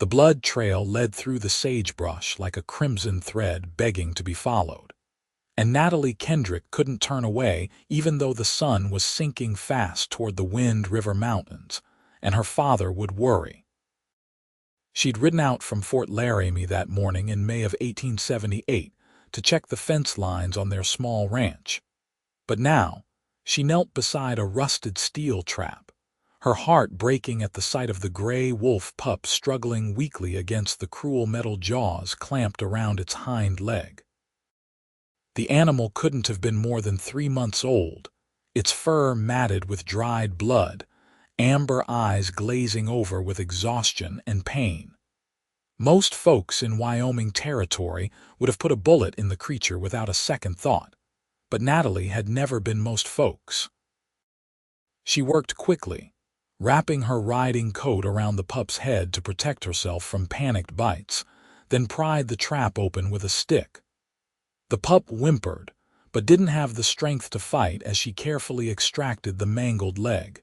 The blood trail led through the sagebrush like a crimson thread begging to be followed. And Natalie Kendrick couldn't turn away even though the sun was sinking fast toward the Wind River Mountains, and her father would worry. She'd ridden out from Fort Laramie that morning in May of 1878 to check the fence lines on their small ranch. But now, she knelt beside a rusted steel trap, her heart breaking at the sight of the gray wolf pup struggling weakly against the cruel metal jaws clamped around its hind leg. The animal couldn't have been more than 3 months old, its fur matted with dried blood, amber eyes glazing over with exhaustion and pain. Most folks in Wyoming Territory would have put a bullet in the creature without a second thought, but Natalie had never been most folks. She worked quickly, wrapping her riding coat around the pup's head to protect herself from panicked bites, then pried the trap open with a stick. The pup whimpered, but didn't have the strength to fight as she carefully extracted the mangled leg.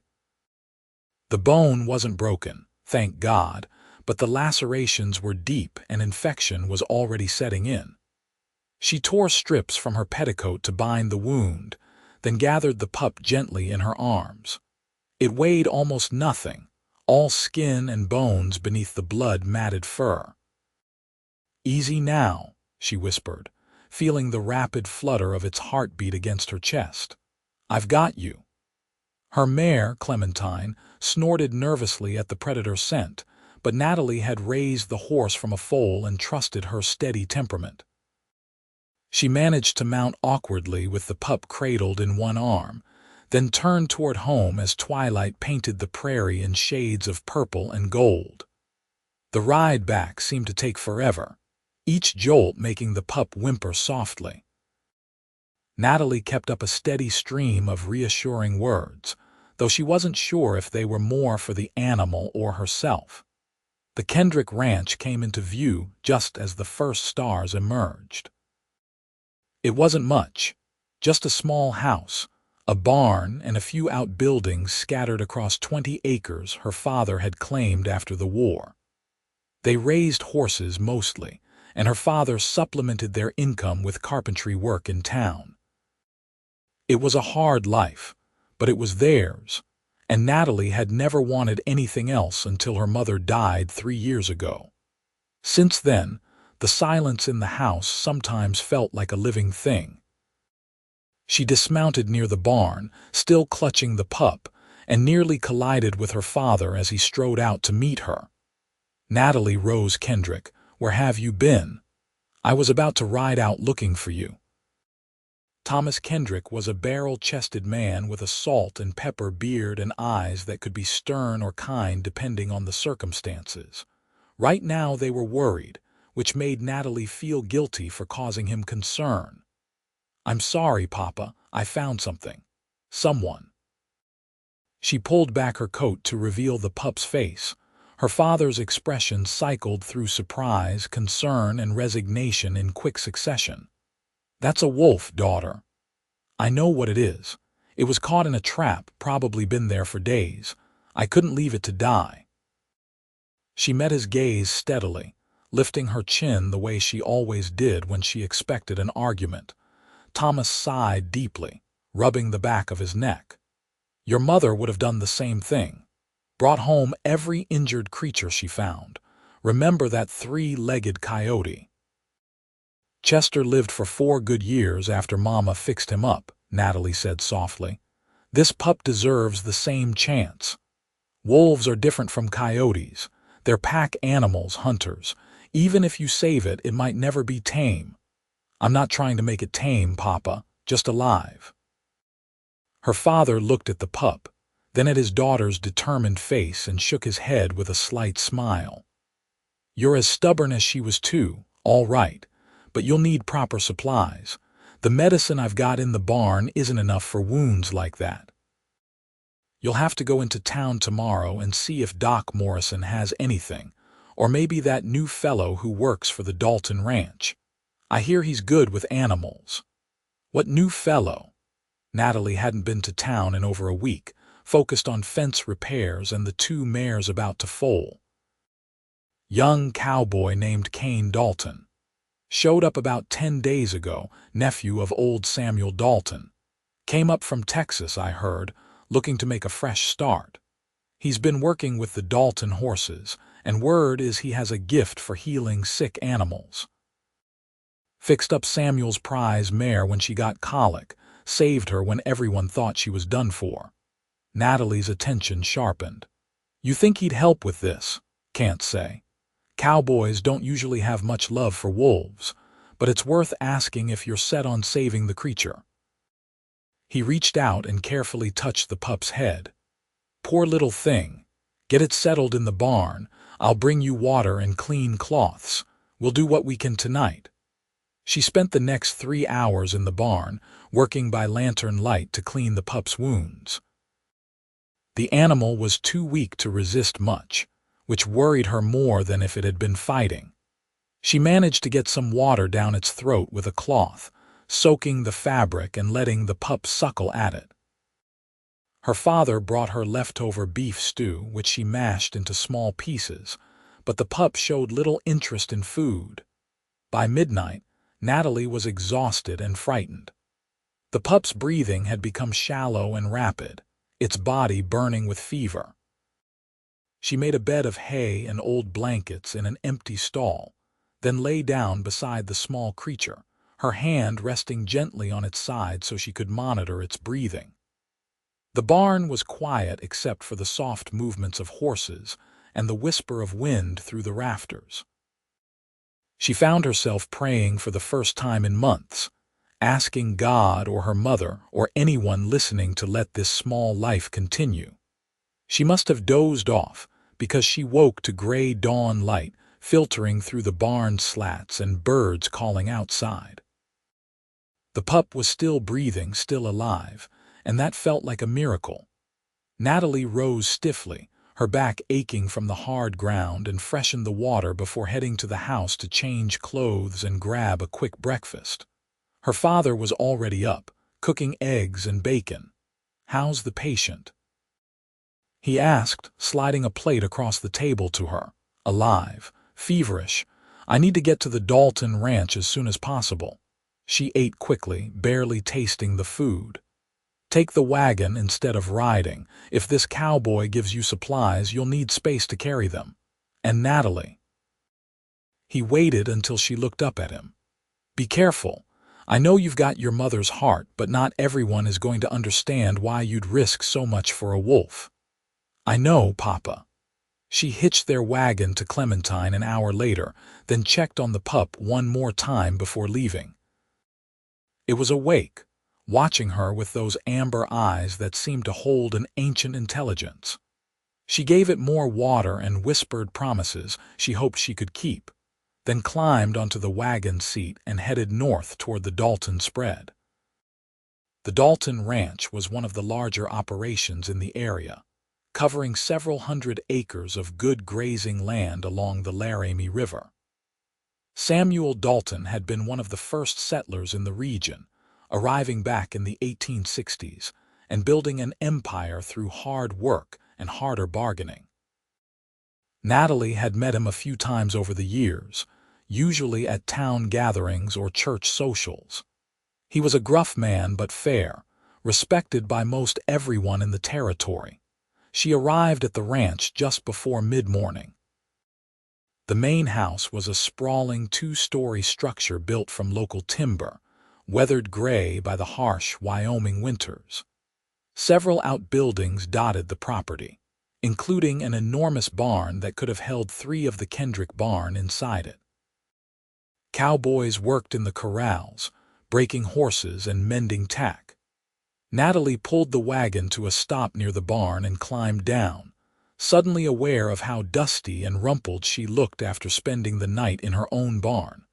The bone wasn't broken, thank God, but the lacerations were deep and infection was already setting in. She tore strips from her petticoat to bind the wound, then gathered the pup gently in her arms. It weighed almost nothing, all skin and bones beneath the blood-matted fur. "Easy now," she whispered, feeling the rapid flutter of its heartbeat against her chest. "I've got you." Her mare, Clementine, snorted nervously at the predator's scent, but Natalie had raised the horse from a foal and trusted her steady temperament. She managed to mount awkwardly with the pup cradled in one arm, then turned toward home as twilight painted the prairie in shades of purple and gold. The ride back seemed to take forever, each jolt making the pup whimper softly. Natalie kept up a steady stream of reassuring words, though she wasn't sure if they were more for the animal or herself. The Kendrick Ranch came into view just as the first stars emerged. It wasn't much, just a small house, a barn, and a few outbuildings scattered across 20 acres her father had claimed after the war. They raised horses mostly, and her father supplemented their income with carpentry work in town. It was a hard life, but it was theirs, and Natalie had never wanted anything else until her mother died 3 years ago. Since then, the silence in the house sometimes felt like a living thing. She dismounted near the barn, still clutching the pup, and nearly collided with her father as he strode out to meet her. "Natalie Rose Kendrick, where have you been? I was about to ride out looking for you." Thomas Kendrick was a barrel-chested man with a salt and pepper beard and eyes that could be stern or kind depending on the circumstances. Right now they were worried, which made Natalie feel guilty for causing him concern. "I'm sorry, Papa, I found something. Someone." She pulled back her coat to reveal the pup's face. Her father's expression cycled through surprise, concern, and resignation in quick succession. "That's a wolf, daughter. I know what it is. It was caught in a trap, probably been there for days. I couldn't leave it to die." She met his gaze steadily, lifting her chin the way she always did when she expected an argument. Thomas sighed deeply, rubbing the back of his neck. "Your mother would have done the same thing. Brought home every injured creature she found. Remember that 3-legged coyote?" "Chester lived for 4 good years after Mama fixed him up," Natalie said softly. "This pup deserves the same chance. Wolves are different from coyotes. They're pack animals, hunters. Even if you save it, it might never be tame. I'm not trying to make it tame, Papa, just alive." Her father looked at the pup, then at his daughter's determined face and shook his head with a slight smile. "You're as stubborn as she was too, all right, but you'll need proper supplies. The medicine I've got in the barn isn't enough for wounds like that. You'll have to go into town tomorrow and see if Doc Morrison has anything, or maybe that new fellow who works for the Dalton Ranch. I hear he's good with animals." "What new fellow?" Natalie hadn't been to town in over a week, focused on fence repairs and the 2 mares about to foal. Young cowboy named Kane Dalton. Showed up about 10 days ago, nephew of old Samuel Dalton. Came up from Texas, I heard, looking to make a fresh start. He's been working with the Dalton horses, and word is he has a gift for healing sick animals. Fixed up Samuel's prize mare when she got colic, saved her when everyone thought she was done for. Natalie's attention sharpened. You think he'd help with this? Can't say. Cowboys don't usually have much love for wolves, but it's worth asking if you're set on saving the creature. He reached out and carefully touched the pup's head. Poor little thing. Get it settled in the barn. I'll bring you water and clean cloths. We'll do what we can tonight. She spent the next 3 hours in the barn, working by lantern light to clean the pup's wounds. The animal was too weak to resist much, which worried her more than if it had been fighting. She managed to get some water down its throat with a cloth, soaking the fabric and letting the pup suckle at it. Her father brought her leftover beef stew, which she mashed into small pieces, but the pup showed little interest in food. By midnight, Natalie was exhausted and frightened. The pup's breathing had become shallow and rapid, its body burning with fever. She made a bed of hay and old blankets in an empty stall, then lay down beside the small creature, her hand resting gently on its side so she could monitor its breathing. The barn was quiet except for the soft movements of horses and the whisper of wind through the rafters. She found herself praying for the first time in months, asking God or her mother or anyone listening to let this small life continue. She must have dozed off because she woke to gray dawn light filtering through the barn slats and birds calling outside. The pup was still breathing, still alive, and that felt like a miracle. Natalie rose stiffly, her back aching from the hard ground, and freshened the water before heading to the house to change clothes and grab a quick breakfast. Her father was already up, cooking eggs and bacon. "How's the patient?" he asked, sliding a plate across the table to her. "Alive. Feverish. I need to get to the Dalton ranch as soon as possible." She ate quickly, barely tasting the food. "Take the wagon instead of riding. If this cowboy gives you supplies, you'll need space to carry them. And Natalie." He waited until she looked up at him. "Be careful. I know you've got your mother's heart, but not everyone is going to understand why you'd risk so much for a wolf." "I know, Papa." She hitched their wagon to Clementine an hour later, then checked on the pup one more time before leaving. It was awake, watching her with those amber eyes that seemed to hold an ancient intelligence. She gave it more water and whispered promises she hoped she could keep, then climbed onto the wagon seat and headed north toward the Dalton spread. The Dalton Ranch was one of the larger operations in the area, covering several hundred acres of good grazing land along the Laramie River. Samuel Dalton had been one of the first settlers in the region, arriving back in the 1860s and building an empire through hard work and harder bargaining. Natalie had met him a few times over the years, usually at town gatherings or church socials. He was a gruff man but fair, respected by most everyone in the territory. She arrived at the ranch just before mid-morning. The main house was a sprawling 2-story structure built from local timber, weathered gray by the harsh Wyoming winters. Several outbuildings dotted the property, including an enormous barn that could have held 3 of the Kendrick barn inside it. Cowboys worked in the corrals, breaking horses and mending tack. Natalie pulled the wagon to a stop near the barn and climbed down, suddenly aware of how dusty and rumpled she looked after spending the night in her own barn.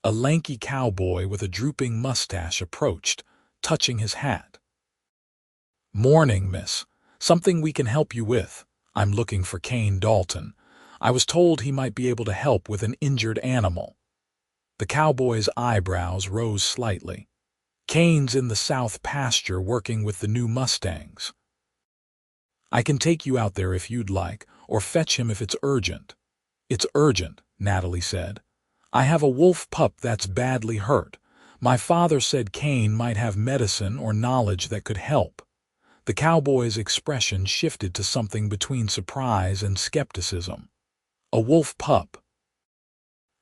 A lanky cowboy with a drooping mustache approached, touching his hat. "Morning, miss. Something we can help you with. I'm looking for Kane Dalton. I was told he might be able to help with an injured animal." The cowboy's eyebrows rose slightly. "Kane's in the south pasture working with the new Mustangs." "I can take you out there if you'd like, or fetch him if it's urgent." It's urgent, Natalie said. I have a wolf pup that's badly hurt. My father said Kane might have medicine or knowledge that could help. The cowboy's expression shifted to something between surprise and skepticism. A wolf pup?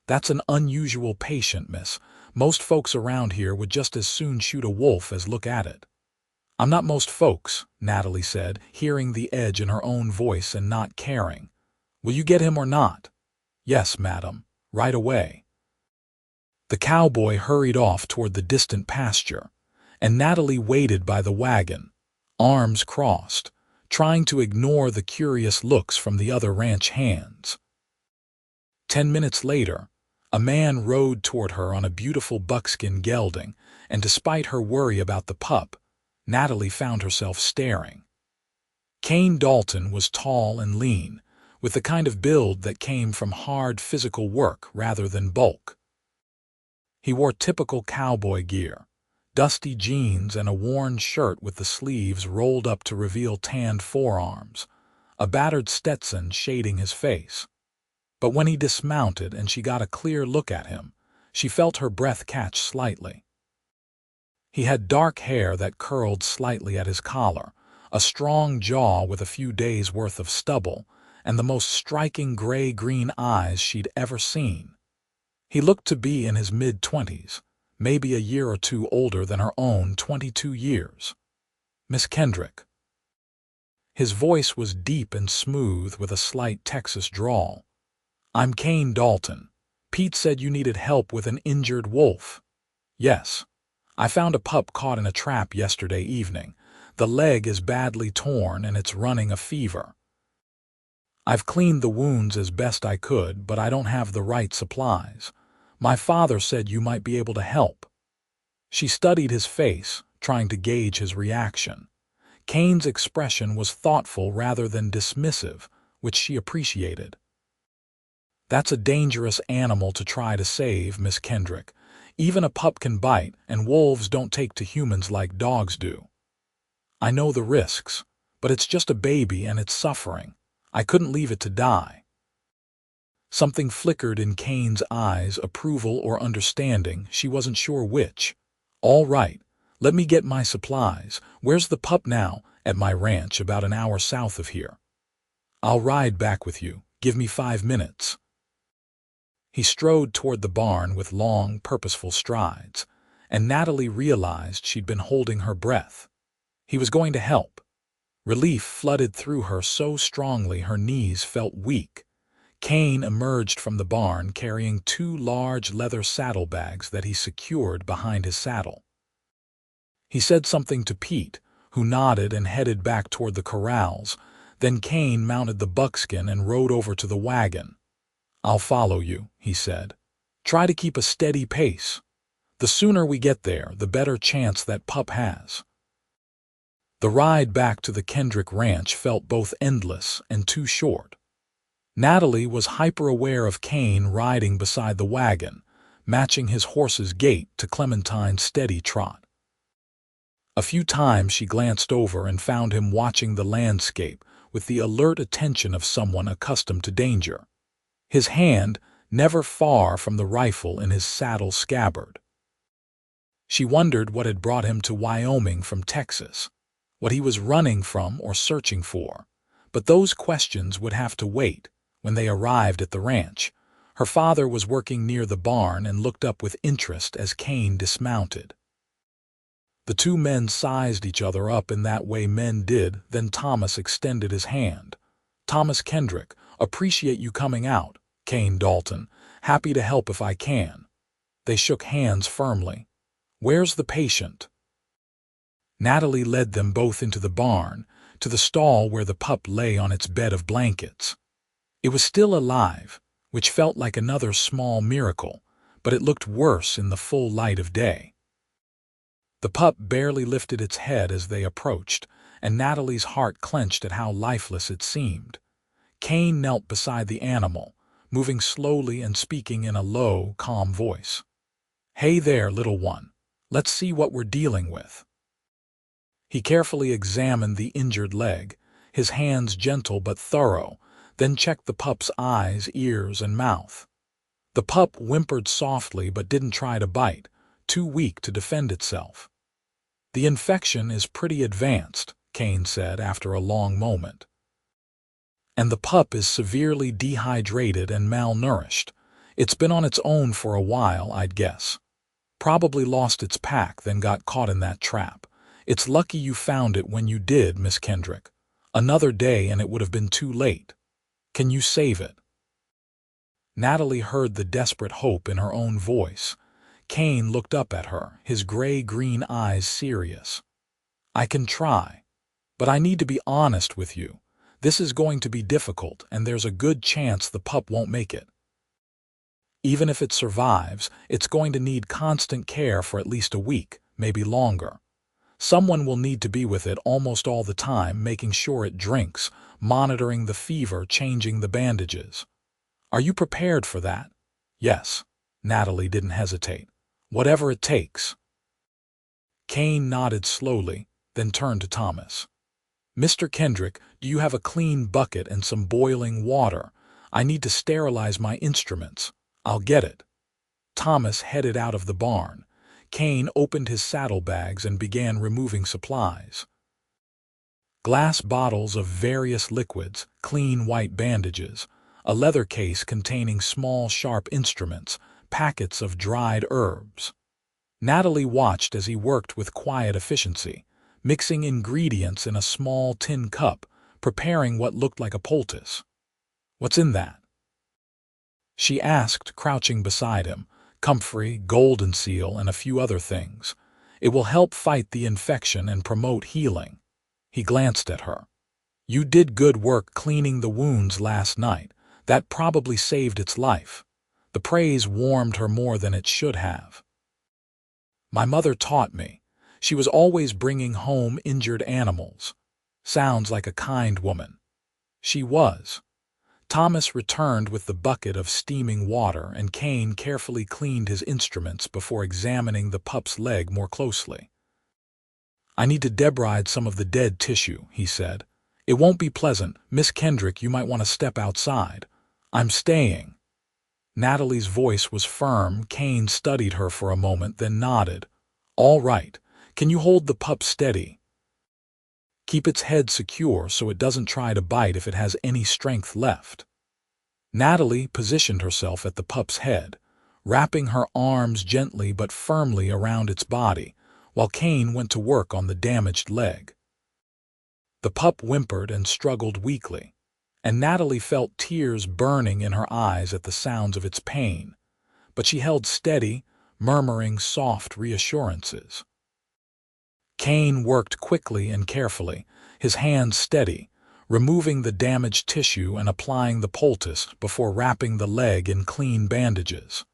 That's an unusual patient, miss. Most folks around here would just as soon shoot a wolf as look at it. I'm not most folks, Natalie said, hearing the edge in her own voice and not caring. Will you get him or not? Yes, madam. Right away. The cowboy hurried off toward the distant pasture, and Natalie waited by the wagon, arms crossed, trying to ignore the curious looks from the other ranch hands. 10 minutes later, a man rode toward her on a beautiful buckskin gelding, and despite her worry about the pup, Natalie found herself staring. Kane Dalton was tall and lean, with the kind of build that came from hard physical work rather than bulk. He wore typical cowboy gear, dusty jeans and a worn shirt with the sleeves rolled up to reveal tanned forearms, a battered Stetson shading his face. But when he dismounted and she got a clear look at him, she felt her breath catch slightly. He had dark hair that curled slightly at his collar, a strong jaw with a few days' worth of stubble, and the most striking gray-green eyes she'd ever seen. He looked to be in his mid-20s, maybe a year or two older than her own 22 years. Miss Kendrick. His voice was deep and smooth with a slight Texas drawl. I'm Kane Dalton. Pete said you needed help with an injured wolf. Yes. I found a pup caught in a trap yesterday evening. The leg is badly torn and it's running a fever. I've cleaned the wounds as best I could, but I don't have the right supplies. My father said you might be able to help. She studied his face, trying to gauge his reaction. Kane's expression was thoughtful rather than dismissive, which she appreciated. That's a dangerous animal to try to save, Miss Kendrick. Even a pup can bite, and wolves don't take to humans like dogs do. I know the risks, but it's just a baby and it's suffering. I couldn't leave it to die. Something flickered in Kane's eyes, approval or understanding, she wasn't sure which. All right, let me get my supplies. Where's the pup now? At my ranch, about an hour south of here. I'll ride back with you. Give me 5 minutes. He strode toward the barn with long, purposeful strides, and Natalie realized she'd been holding her breath. He was going to help. Relief flooded through her so strongly her knees felt weak. Kane emerged from the barn carrying 2 large leather saddlebags that he secured behind his saddle. He said something to Pete, who nodded and headed back toward the corrals. Then Kane mounted the buckskin and rode over to the wagon. I'll follow you, he said. Try to keep a steady pace. The sooner we get there, the better chance that pup has. The ride back to the Kendrick ranch felt both endless and too short. Natalie was hyper-aware of Kane riding beside the wagon, matching his horse's gait to Clementine's steady trot. A few times she glanced over and found him watching the landscape with the alert attention of someone accustomed to danger. His hand never far from the rifle in his saddle scabbard. She wondered what had brought him to Wyoming from Texas, what he was running from or searching for, but those questions would have to wait. When they arrived at the ranch, her father was working near the barn and looked up with interest as Kane dismounted. The 2 men sized each other up in that way men did, then Thomas extended his hand. Thomas Kendrick, appreciate you coming out. Kane Dalton, happy to help if I can. They shook hands firmly. Where's the patient? Natalie led them both into the barn, to the stall where the pup lay on its bed of blankets. It was still alive, which felt like another small miracle, but it looked worse in the full light of day. The pup barely lifted its head as they approached, and Natalie's heart clenched at how lifeless it seemed. Kane knelt beside the animal, moving slowly and speaking in a low, calm voice. Hey there, little one. Let's see what we're dealing with. He carefully examined the injured leg, his hands gentle but thorough, then checked the pup's eyes, ears, and mouth. The pup whimpered softly but didn't try to bite, too weak to defend itself. "The infection is pretty advanced," Kane said after a long moment. "And the pup is severely dehydrated and malnourished. It's been on its own for a while, I'd guess. Probably lost its pack, then got caught in that trap. It's lucky you found it when you did, Miss Kendrick. Another day and it would have been too late. Can you save it?" Natalie heard the desperate hope in her own voice. Kane looked up at her, his gray-green eyes serious. "I can try. But I need to be honest with you. This is going to be difficult, and there's a good chance the pup won't make it. Even if it survives, it's going to need constant care for at least a week, maybe longer. Someone will need to be with it almost all the time, making sure it drinks, monitoring the fever, changing the bandages. Are you prepared for that?" "Yes." Natalie didn't hesitate. "Whatever it takes." Kane nodded slowly, then turned to Thomas. "Mr. Kendrick, do you have a clean bucket and some boiling water? I need to sterilize my instruments." "I'll get it." Thomas headed out of the barn. Kane opened his saddlebags and began removing supplies. Glass bottles of various liquids, clean white bandages, a leather case containing small sharp instruments, packets of dried herbs. Natalie watched as he worked with quiet efficiency, mixing ingredients in a small tin cup, preparing what looked like a poultice. "What's in that?" she asked, crouching beside him. "Comfrey, golden seal, and a few other things. It will help fight the infection and promote healing." He glanced at her. "You did good work cleaning the wounds last night. That probably saved its life." The praise warmed her more than it should have. "My mother taught me. She was always bringing home injured animals." "Sounds like a kind woman." "She was." Thomas returned with the bucket of steaming water, and Kane carefully cleaned his instruments before examining the pup's leg more closely. "I need to debride some of the dead tissue," he said. "It won't be pleasant. Miss Kendrick, you might want to step outside." "I'm staying." Natalie's voice was firm. Kane studied her for a moment, then nodded. "All right. Can you hold the pup steady? Keep its head secure so it doesn't try to bite if it has any strength left." Natalie positioned herself at the pup's head, wrapping her arms gently but firmly around its body, while Kane went to work on the damaged leg. The pup whimpered and struggled weakly, and Natalie felt tears burning in her eyes at the sounds of its pain, but she held steady, murmuring soft reassurances. Kane worked quickly and carefully, his hands steady, removing the damaged tissue and applying the poultice before wrapping the leg in clean bandages.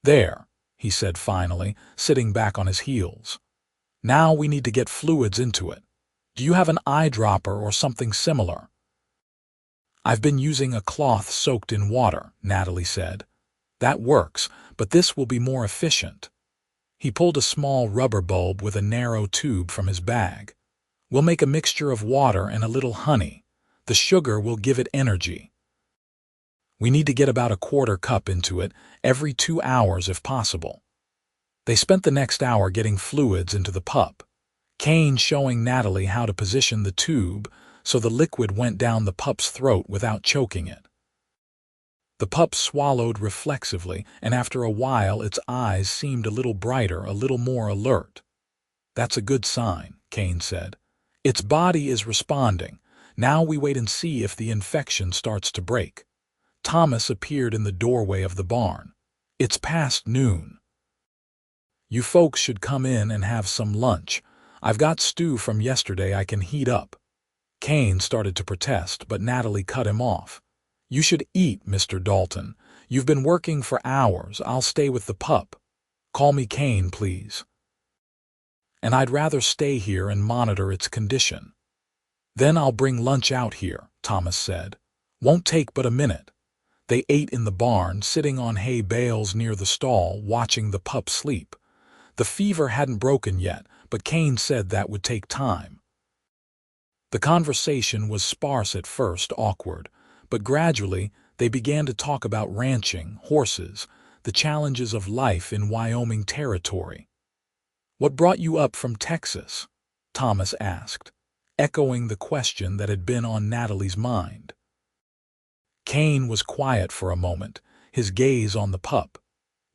"There," he said finally, sitting back on his heels. "Now we need to get fluids into it. Do you have an eyedropper or something similar?" "I've been using a cloth soaked in water," Natalie said. "That works, but this will be more efficient." He pulled a small rubber bulb with a narrow tube from his bag. "We'll make a mixture of water and a little honey. The sugar will give it energy. We need to get about a quarter cup into it every 2 hours if possible." They spent the next hour getting fluids into the pup, Kane showing Natalie how to position the tube so the liquid went down the pup's throat without choking it. The pup swallowed reflexively, and after a while its eyes seemed a little brighter, a little more alert. "That's a good sign," Kane said. "Its body is responding. Now we wait and see if the infection starts to break." Thomas appeared in the doorway of the barn. "It's past noon. You folks should come in and have some lunch. I've got stew from yesterday I can heat up." Kane started to protest, but Natalie cut him off. "You should eat, Mr. Dalton. You've been working for hours. I'll stay with the pup. Call me Kane, please. And I'd rather stay here and monitor its condition." "Then I'll bring lunch out here," Thomas said. "Won't take but a minute." They ate in the barn, sitting on hay bales near the stall, watching the pup sleep. The fever hadn't broken yet, but Kane said that would take time. The conversation was sparse at first, awkward, but gradually they began to talk about ranching, horses, the challenges of life in Wyoming territory. "What brought you up from Texas?" Thomas asked, echoing the question that had been on Natalie's mind. Kane was quiet for a moment, his gaze on the pup.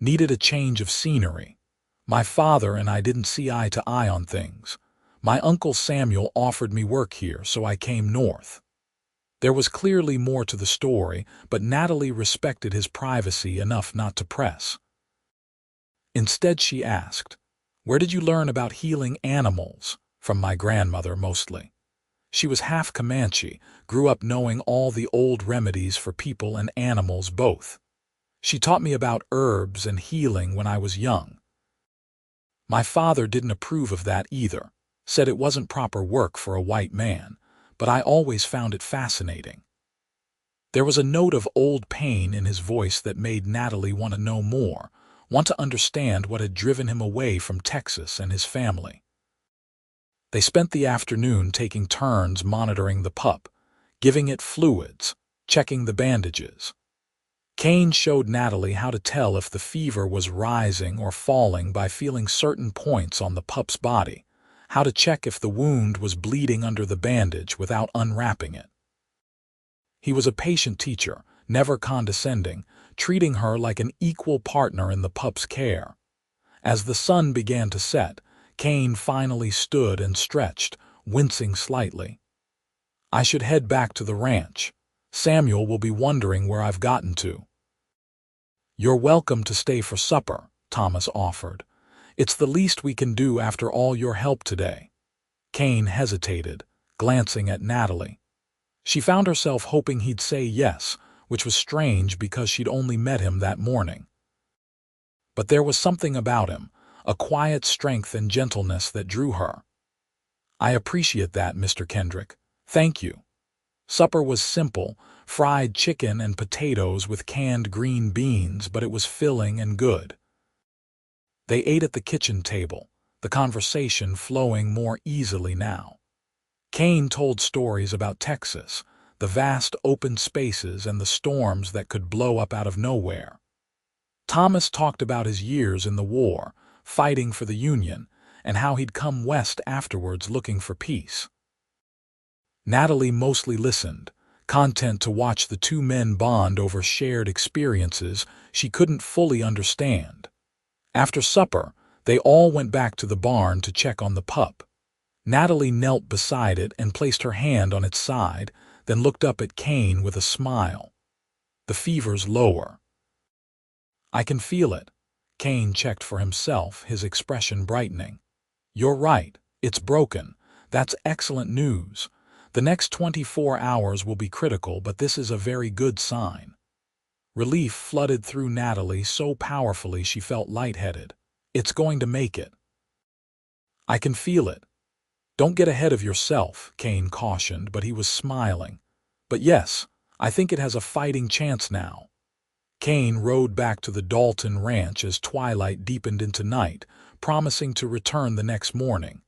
"Needed a change of scenery. My father and I didn't see eye to eye on things. My uncle Samuel offered me work here, so I came north." There was clearly more to the story, but Natalie respected his privacy enough not to press. Instead, she asked, "Where did you learn about healing animals?" "From my grandmother, mostly. She was half Comanche, grew up knowing all the old remedies for people and animals both. She taught me about herbs and healing when I was young. My father didn't approve of that either, said it wasn't proper work for a white man, but I always found it fascinating." There was a note of old pain in his voice that made Natalie want to know more, want to understand what had driven him away from Texas and his family. They spent the afternoon taking turns monitoring the pup, giving it fluids, checking the bandages. Kane showed Natalie how to tell if the fever was rising or falling by feeling certain points on the pup's body, how to check if the wound was bleeding under the bandage without unwrapping it. He was a patient teacher, never condescending, treating her like an equal partner in the pup's care. As the sun began to set, Kane finally stood and stretched, wincing slightly. "I should head back to the ranch. Samuel will be wondering where I've gotten to." "You're welcome to stay for supper," Thomas offered. "It's the least we can do after all your help today." Kane hesitated, glancing at Natalie. She found herself hoping he'd say yes, which was strange because she'd only met him that morning. But there was something about him, a quiet strength and gentleness that drew her. "I appreciate that, Mr. Kendrick. Thank you." Supper was simple, fried chicken and potatoes with canned green beans, but it was filling and good. They ate at the kitchen table, the conversation flowing more easily now. Kane told stories about Texas, the vast open spaces and the storms that could blow up out of nowhere. Thomas talked about his years in the war, fighting for the Union, and how he'd come west afterwards looking for peace. Natalie mostly listened, content to watch the two men bond over shared experiences she couldn't fully understand. After supper, they all went back to the barn to check on the pup. Natalie knelt beside it and placed her hand on its side, then looked up at Kane with a smile. "The fever's lower." "I can feel it." Kane checked for himself, his expression brightening. "You're right, it's broken. That's excellent news. The next 24 hours will be critical, but this is a very good sign." Relief flooded through Natalie so powerfully she felt lightheaded. "It's going to make it." "I can feel it." "Don't get ahead of yourself," Kane cautioned, but he was smiling. "But yes, I think it has a fighting chance now." Kane rode back to the Dalton ranch as twilight deepened into night, promising to return the next morning.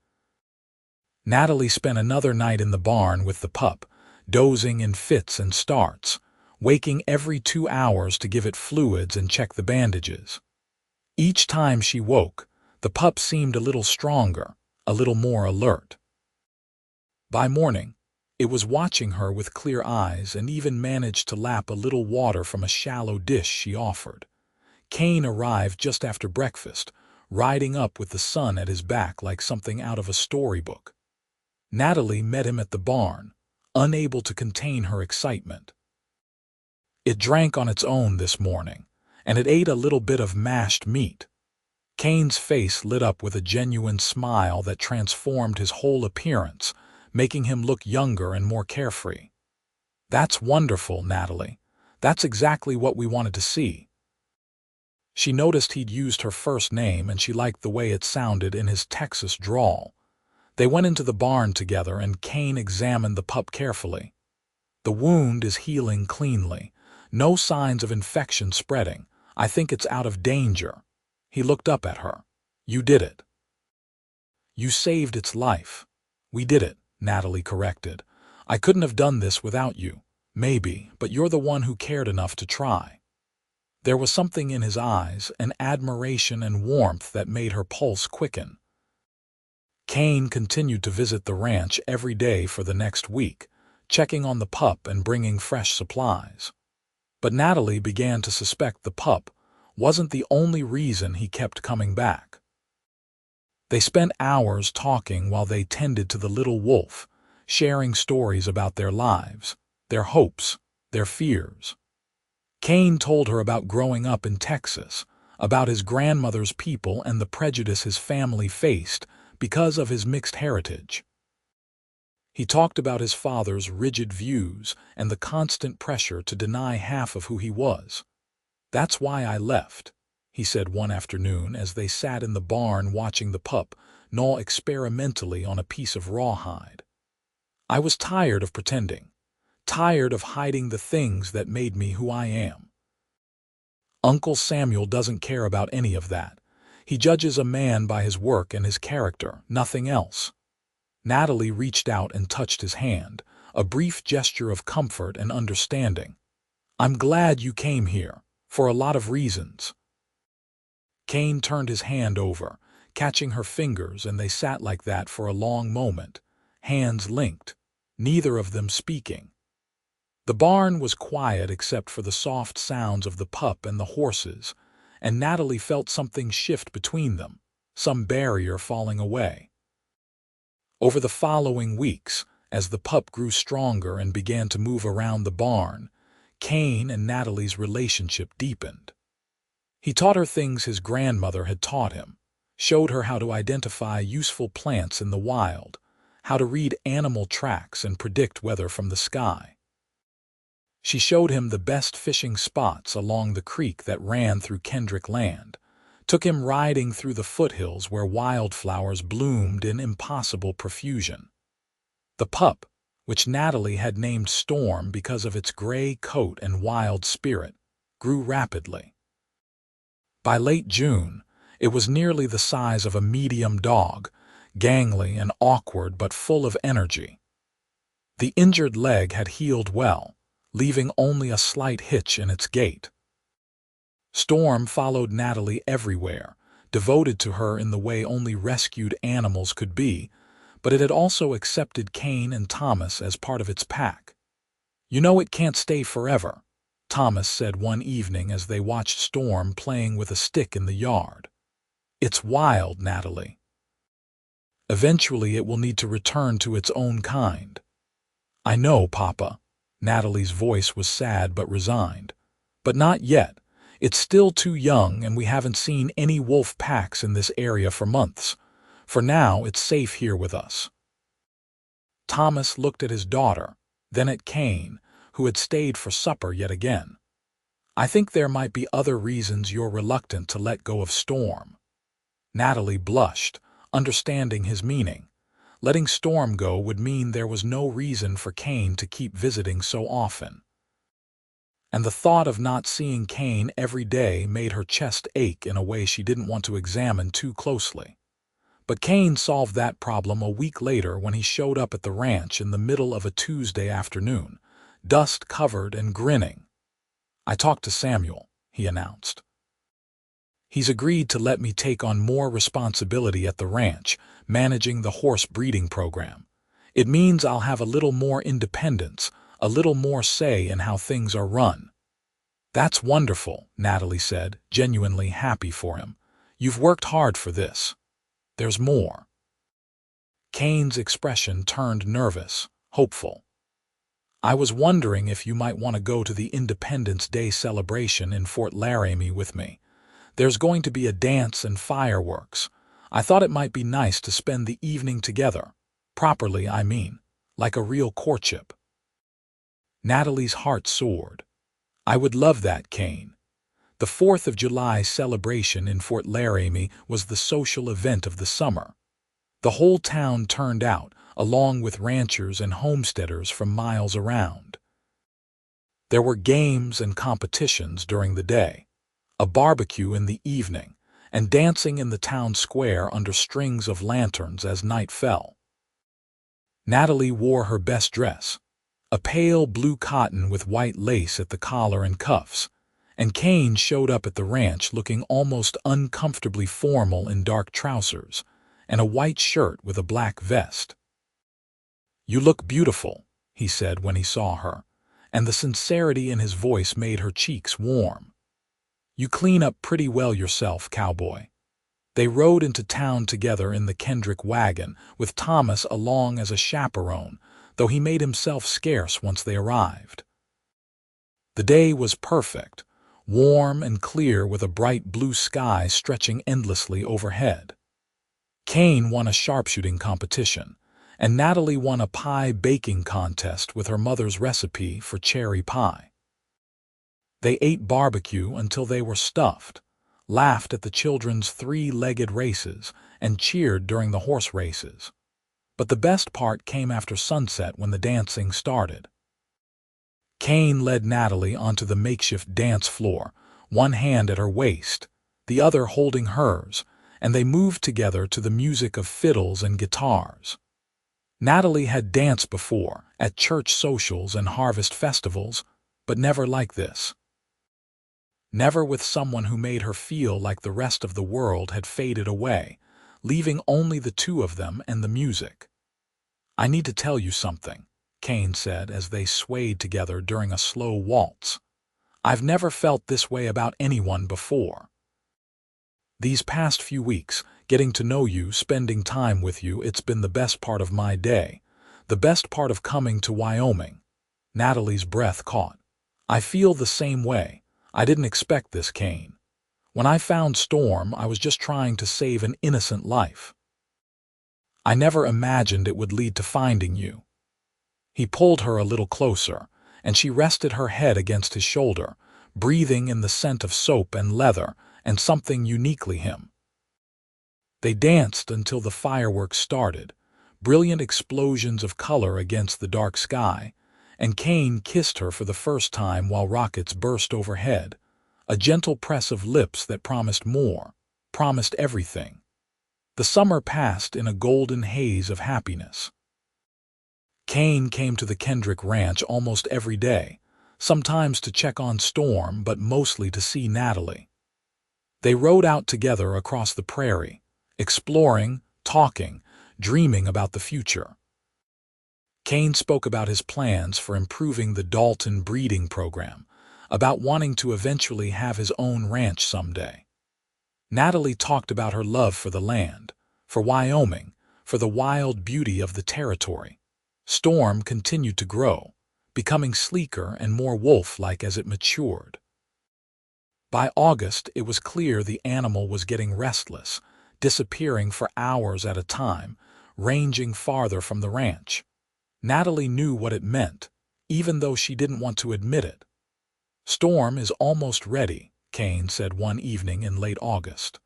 Natalie spent another night in the barn with the pup, dozing in fits and starts, waking every 2 hours to give it fluids and check the bandages. Each time she woke, the pup seemed a little stronger, a little more alert. By morning, it was watching her with clear eyes and even managed to lap a little water from a shallow dish she offered. Kane arrived just after breakfast, riding up with the sun at his back like something out of a storybook. Natalie met him at the barn, unable to contain her excitement. It drank on its own this morning, and it ate a little bit of mashed meat. Kane's face lit up with a genuine smile that transformed his whole appearance, making him look younger and more carefree. "That's wonderful, Natalie. That's exactly what we wanted to see." She noticed he'd used her first name, and she liked the way it sounded in his Texas drawl. They went into the barn together, and Kane examined the pup carefully. "The wound is healing cleanly. No signs of infection spreading. I think it's out of danger." He looked up at her. "You did it." "You saved its life." "We did it," Natalie corrected. "I couldn't have done this without you. Maybe, but you're the one who cared enough to try." There was something in his eyes, an admiration and warmth that made her pulse quicken. Kane continued to visit the ranch every day for the next week, checking on the pup and bringing fresh supplies. But Natalie began to suspect the pup wasn't the only reason he kept coming back. They spent hours talking while they tended to the little wolf, sharing stories about their lives, their hopes, their fears. Kane told her about growing up in Texas, about his grandmother's people and the prejudice his family faced because of his mixed heritage. He talked about his father's rigid views and the constant pressure to deny half of who he was. "That's why I left," he said one afternoon as they sat in the barn watching the pup gnaw experimentally on a piece of rawhide. "I was tired of pretending, tired of hiding the things that made me who I am." Uncle Samuel doesn't care about any of that. He judges a man by his work and his character, nothing else. Natalie reached out and touched his hand, a brief gesture of comfort and understanding. "I'm glad you came here, for a lot of reasons." Kane turned his hand over, catching her fingers, and they sat like that for a long moment, hands linked, neither of them speaking. The barn was quiet except for the soft sounds of the pup and the horses, and Natalie felt something shift between them, some barrier falling away. Over the following weeks, as the pup grew stronger and began to move around the barn, Kane and Natalie's relationship deepened. He taught her things his grandmother had taught him, showed her how to identify useful plants in the wild, how to read animal tracks and predict weather from the sky. She showed him the best fishing spots along the creek that ran through Kendrick land, took him riding through the foothills where wildflowers bloomed in impossible profusion. The pup, which Natalie had named Storm because of its gray coat and wild spirit, grew rapidly. By late June, it was nearly the size of a medium dog, gangly and awkward but full of energy. The injured leg had healed well, leaving only a slight hitch in its gait. Storm followed Natalie everywhere, devoted to her in the way only rescued animals could be, but it had also accepted Kane and Thomas as part of its pack. "You know it can't stay forever," Thomas said one evening as they watched Storm playing with a stick in the yard. "It's wild, Natalie. Eventually it will need to return to its own kind." "I know, Papa." Natalie's voice was sad but resigned. "But not yet. It's still too young and we haven't seen any wolf packs in this area for months. For now, it's safe here with us." Thomas looked at his daughter, then at Kane, who had stayed for supper yet again. "I think there might be other reasons you're reluctant to let go of Storm." Natalie blushed, understanding his meaning. Letting Storm go would mean there was no reason for Kane to keep visiting so often. And the thought of not seeing Kane every day made her chest ache in a way she didn't want to examine too closely. But Kane solved that problem a week later when he showed up at the ranch in the middle of a Tuesday afternoon, dust-covered and grinning. "I talked to Samuel," he announced. "He's agreed to let me take on more responsibility at the ranch, managing the horse breeding program. It means I'll have a little more independence, a little more say in how things are run." "That's wonderful," Natalie said, genuinely happy for him. "You've worked hard for this. There's more." Kane's expression turned nervous, hopeful. "I was wondering if you might want to go to the Independence Day celebration in Fort Laramie with me. There's going to be a dance and fireworks. I thought it might be nice to spend the evening together. Properly, I mean, like a real courtship." Natalie's heart soared. "I would love that, Kane." The 4th of July celebration in Fort Laramie was the social event of the summer. The whole town turned out, along with ranchers and homesteaders from miles around. There were games and competitions during the day, a barbecue in the evening, and dancing in the town square under strings of lanterns as night fell. Natalie wore her best dress, a pale blue cotton with white lace at the collar and cuffs, and Kane showed up at the ranch looking almost uncomfortably formal in dark trousers and a white shirt with a black vest. "You look beautiful," he said when he saw her, and the sincerity in his voice made her cheeks warm. "You clean up pretty well yourself, Cowboy." They rode into town together in the Kendrick wagon, with Thomas along as a chaperone, though he made himself scarce once they arrived. The day was perfect, warm and clear with a bright blue sky stretching endlessly overhead. Kane won a sharpshooting competition, and Natalie won a pie baking contest with her mother's recipe for cherry pie. They ate barbecue until they were stuffed, laughed at the children's three-legged races, and cheered during the horse races. But the best part came after sunset when the dancing started. Kane led Natalie onto the makeshift dance floor, one hand at her waist, the other holding hers, and they moved together to the music of fiddles and guitars. Natalie had danced before, at church socials and harvest festivals, but never like this. Never with someone who made her feel like the rest of the world had faded away, leaving only the two of them and the music. "I need to tell you something," Kane said as they swayed together during a slow waltz. "I've never felt this way about anyone before. These past few weeks, getting to know you, spending time with you, it's been the best part of my day, the best part of coming to Wyoming." Natalie's breath caught. "I feel the same way. I didn't expect this, Kane. When I found Storm, I was just trying to save an innocent life. I never imagined it would lead to finding you." He pulled her a little closer, and she rested her head against his shoulder, breathing in the scent of soap and leather and something uniquely him. They danced until the fireworks started, brilliant explosions of color against the dark sky, and Kane kissed her for the first time while rockets burst overhead, a gentle press of lips that promised more, promised everything. The summer passed in a golden haze of happiness. Kane came to the Kendrick ranch almost every day, sometimes to check on Storm, but mostly to see Natalie. They rode out together across the prairie, exploring, talking, dreaming about the future. Kane spoke about his plans for improving the Dalton breeding program, about wanting to eventually have his own ranch someday. Natalie talked about her love for the land, for Wyoming, for the wild beauty of the territory. Storm continued to grow, becoming sleeker and more wolf-like as it matured. By August, it was clear the animal was getting restless, disappearing for hours at a time, ranging farther from the ranch. Natalie knew what it meant, even though she didn't want to admit it. "Storm is almost ready," Kane said one evening in late August.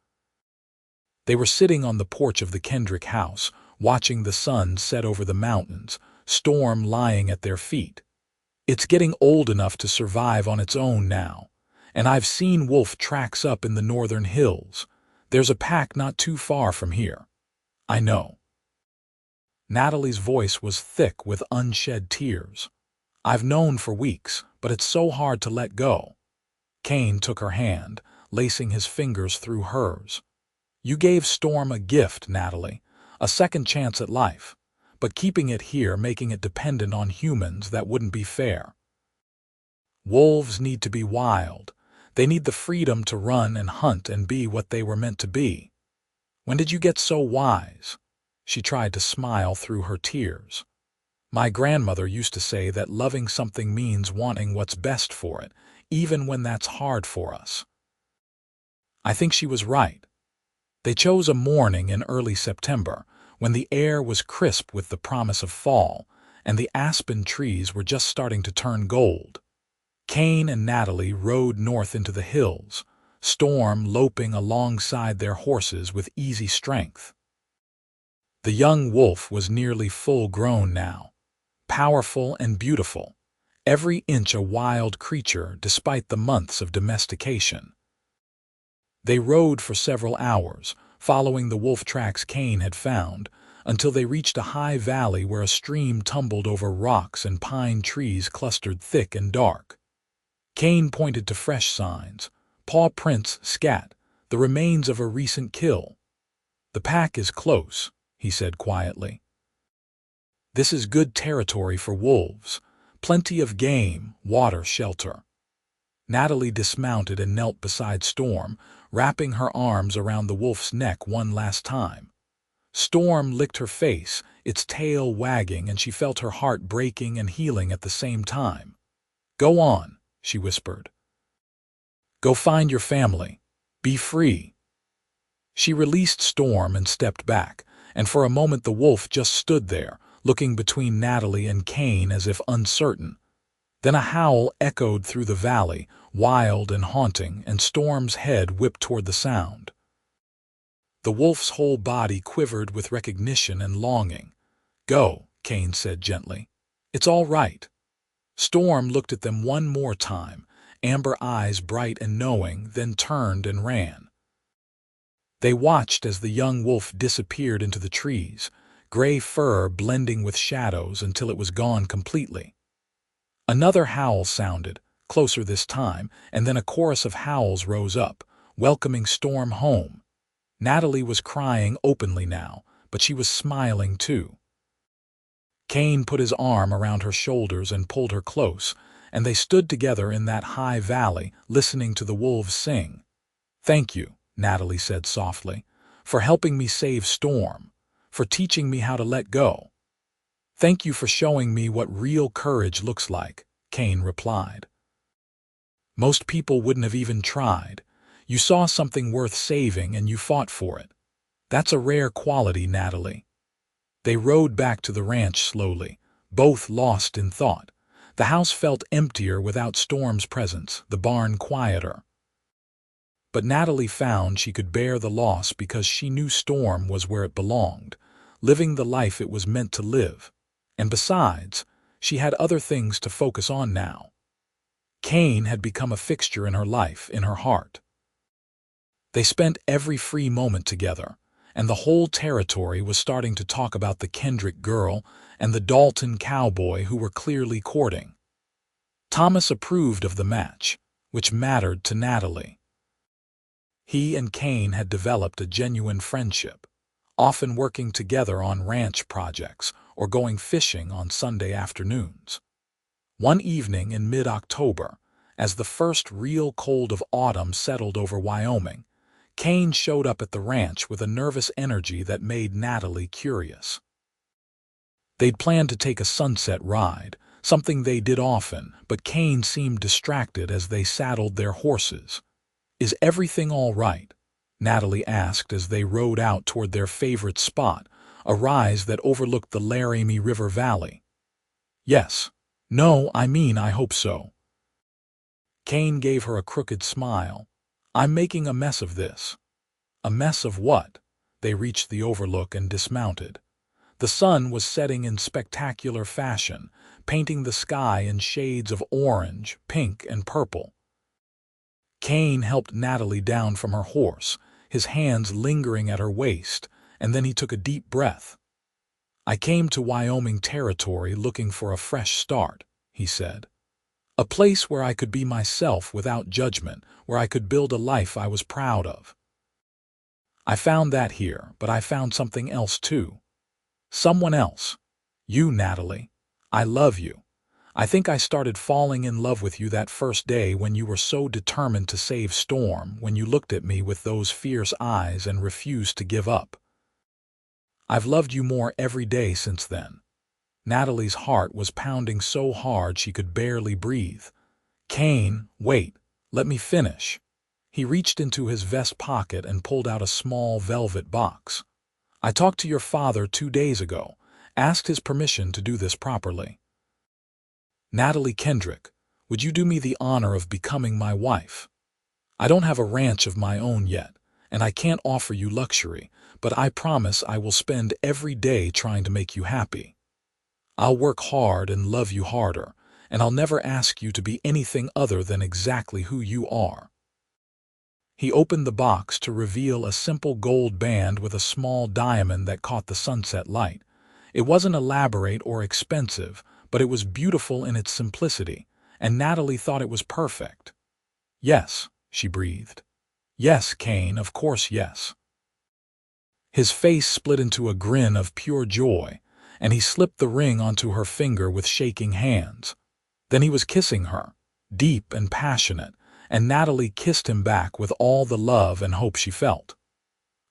They were sitting on the porch of the Kendrick house, watching the sun set over the mountains, Storm lying at their feet. "It's getting old enough to survive on its own now, and I've seen wolf tracks up in the northern hills. There's a pack not too far from here." "I know." Natalie's voice was thick with unshed tears. "I've known for weeks, but it's so hard to let go." Kane took her hand, lacing his fingers through hers. "You gave Storm a gift, Natalie, a second chance at life, but keeping it here, making it dependent on humans, that wouldn't be fair. Wolves need to be wild. They need the freedom to run and hunt and be what they were meant to be. When did you get so wise?" She tried to smile through her tears. "My grandmother used to say that loving something means wanting what's best for it, even when that's hard for us." I think she was right. They chose a morning in early September, when the air was crisp with the promise of fall, and the aspen trees were just starting to turn gold. Kane and Natalie rode north into the hills, Storm loping alongside their horses with easy strength. The young wolf was nearly full-grown now, powerful and beautiful, every inch a wild creature despite the months of domestication. They rode for several hours, following the wolf tracks Kane had found, until they reached a high valley where a stream tumbled over rocks and pine trees clustered thick and dark. Kane pointed to fresh signs, paw prints, scat, the remains of a recent kill. "The pack is close," he said quietly. "This is good territory for wolves. Plenty of game, water, shelter." Natalie dismounted and knelt beside Storm, wrapping her arms around the wolf's neck one last time. Storm licked her face, its tail wagging, and she felt her heart breaking and healing at the same time. "Go on," she whispered. "Go find your family. Be free." She released Storm and stepped back, and for a moment the wolf just stood there, looking between Natalie and Kane as if uncertain. Then a howl echoed through the valley, wild and haunting, and Storm's head whipped toward the sound. The wolf's whole body quivered with recognition and longing. "Go," Kane said gently. "It's all right." Storm looked at them one more time, amber eyes bright and knowing, then turned and ran. They watched as the young wolf disappeared into the trees, gray fur blending with shadows until it was gone completely. Another howl sounded, closer this time, and then a chorus of howls rose up, welcoming Storm home. Natalie was crying openly now, but she was smiling too. Kane put his arm around her shoulders and pulled her close, and they stood together in that high valley, listening to the wolves sing. "Thank you," Natalie said softly, "for helping me save Storm, for teaching me how to let go." "Thank you for showing me what real courage looks like," Kane replied. "Most people wouldn't have even tried. You saw something worth saving and you fought for it. That's a rare quality, Natalie." They rode back to the ranch slowly, both lost in thought. The house felt emptier without Storm's presence, the barn quieter. But Natalie found she could bear the loss because she knew Storm was where it belonged, living the life it was meant to live. And besides, she had other things to focus on now. Kane had become a fixture in her life, in her heart. They spent every free moment together, and the whole territory was starting to talk about the Kendrick girl and the Dalton cowboy who were clearly courting. Thomas approved of the match, which mattered to Natalie. He and Kane had developed a genuine friendship, often working together on ranch projects or going fishing on Sunday afternoons. One evening in mid-October, as the first real cold of autumn settled over Wyoming, Kane showed up at the ranch with a nervous energy that made Natalie curious. They'd planned to take a sunset ride, something they did often, but Kane seemed distracted as they saddled their horses. "Is everything all right?" Natalie asked as they rode out toward their favorite spot, a rise that overlooked the Laramie River Valley. "Yes. No, I hope so." Kane gave her a crooked smile. "I'm making a mess of this." "A mess of what?" They reached the overlook and dismounted. The sun was setting in spectacular fashion, painting the sky in shades of orange, pink, and purple. Kane helped Natalie down from her horse, his hands lingering at her waist, and then he took a deep breath. "I came to Wyoming territory looking for a fresh start," he said. "A place where I could be myself without judgment, where I could build a life I was proud of. I found that here, but I found something else too. Someone else. You, Natalie. I love you. I think I started falling in love with you that first day when you were so determined to save Storm, when you looked at me with those fierce eyes and refused to give up. I've loved you more every day since then." Natalie's heart was pounding so hard she could barely breathe. "Kane, wait, let me finish." He reached into his vest pocket and pulled out a small velvet box. "I talked to your father 2 days ago, asked his permission to do this properly. Natalie Kendrick, would you do me the honor of becoming my wife? I don't have a ranch of my own yet, and I can't offer you luxury, but I promise I will spend every day trying to make you happy. I'll work hard and love you harder, and I'll never ask you to be anything other than exactly who you are." He opened the box to reveal a simple gold band with a small diamond that caught the sunset light. It wasn't elaborate or expensive, but it was beautiful in its simplicity, and Natalie thought it was perfect. "Yes," she breathed. "Yes, Kane, of course yes." His face split into a grin of pure joy, and he slipped the ring onto her finger with shaking hands. Then he was kissing her, deep and passionate, and Natalie kissed him back with all the love and hope she felt.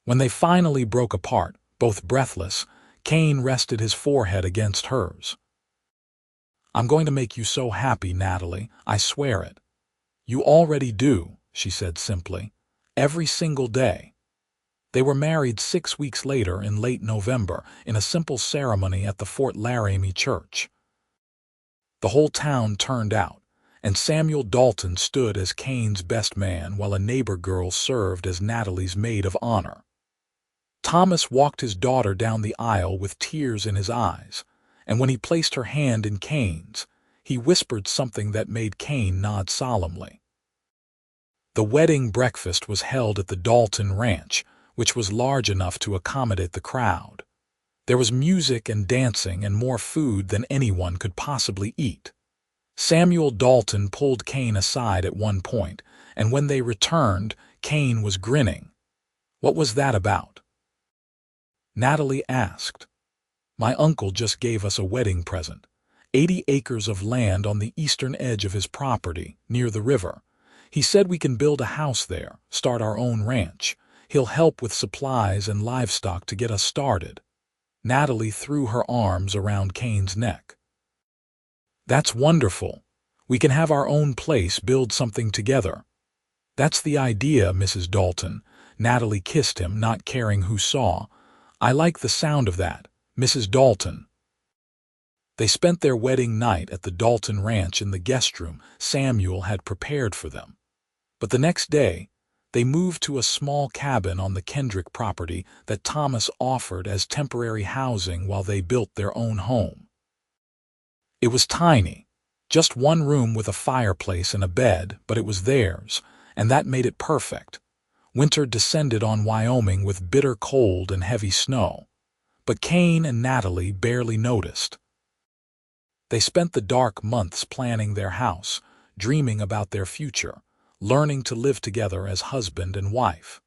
When they finally broke apart, both breathless, Kane rested his forehead against hers. "I'm going to make you so happy, Natalie, I swear it." "You already do," she said simply. "Every single day." They were married 6 weeks later in late November in a simple ceremony at the Fort Laramie church. The whole town turned out, and Samuel Dalton stood as Kane's best man while a neighbor girl served as Natalie's maid of honor. Thomas walked his daughter down the aisle with tears in his eyes, and when he placed her hand in Kane's, he whispered something that made Kane nod solemnly. The wedding breakfast was held at the Dalton Ranch, which was large enough to accommodate the crowd. There was music and dancing and more food than anyone could possibly eat. Samuel Dalton pulled Kane aside at one point, and when they returned, Kane was grinning. "What was that about?" Natalie asked. "My uncle just gave us a wedding present. 80 acres of land on the eastern edge of his property, near the river. He said we can build a house there, start our own ranch. He'll help with supplies and livestock to get us started." Natalie threw her arms around Kane's neck. "That's wonderful. We can have our own place, build something together." "That's the idea, Mrs. Dalton." Natalie kissed him, not caring who saw. "I like the sound of that, Mrs. Dalton." They spent their wedding night at the Dalton Ranch in the guest room Samuel had prepared for them. But the next day, they moved to a small cabin on the Kendrick property that Thomas offered as temporary housing while they built their own home. It was tiny, just one room with a fireplace and a bed, but it was theirs, and that made it perfect. Winter descended on Wyoming with bitter cold and heavy snow, but Kane and Natalie barely noticed. They spent the dark months planning their house, dreaming about their future, learning to live together as husband and wife.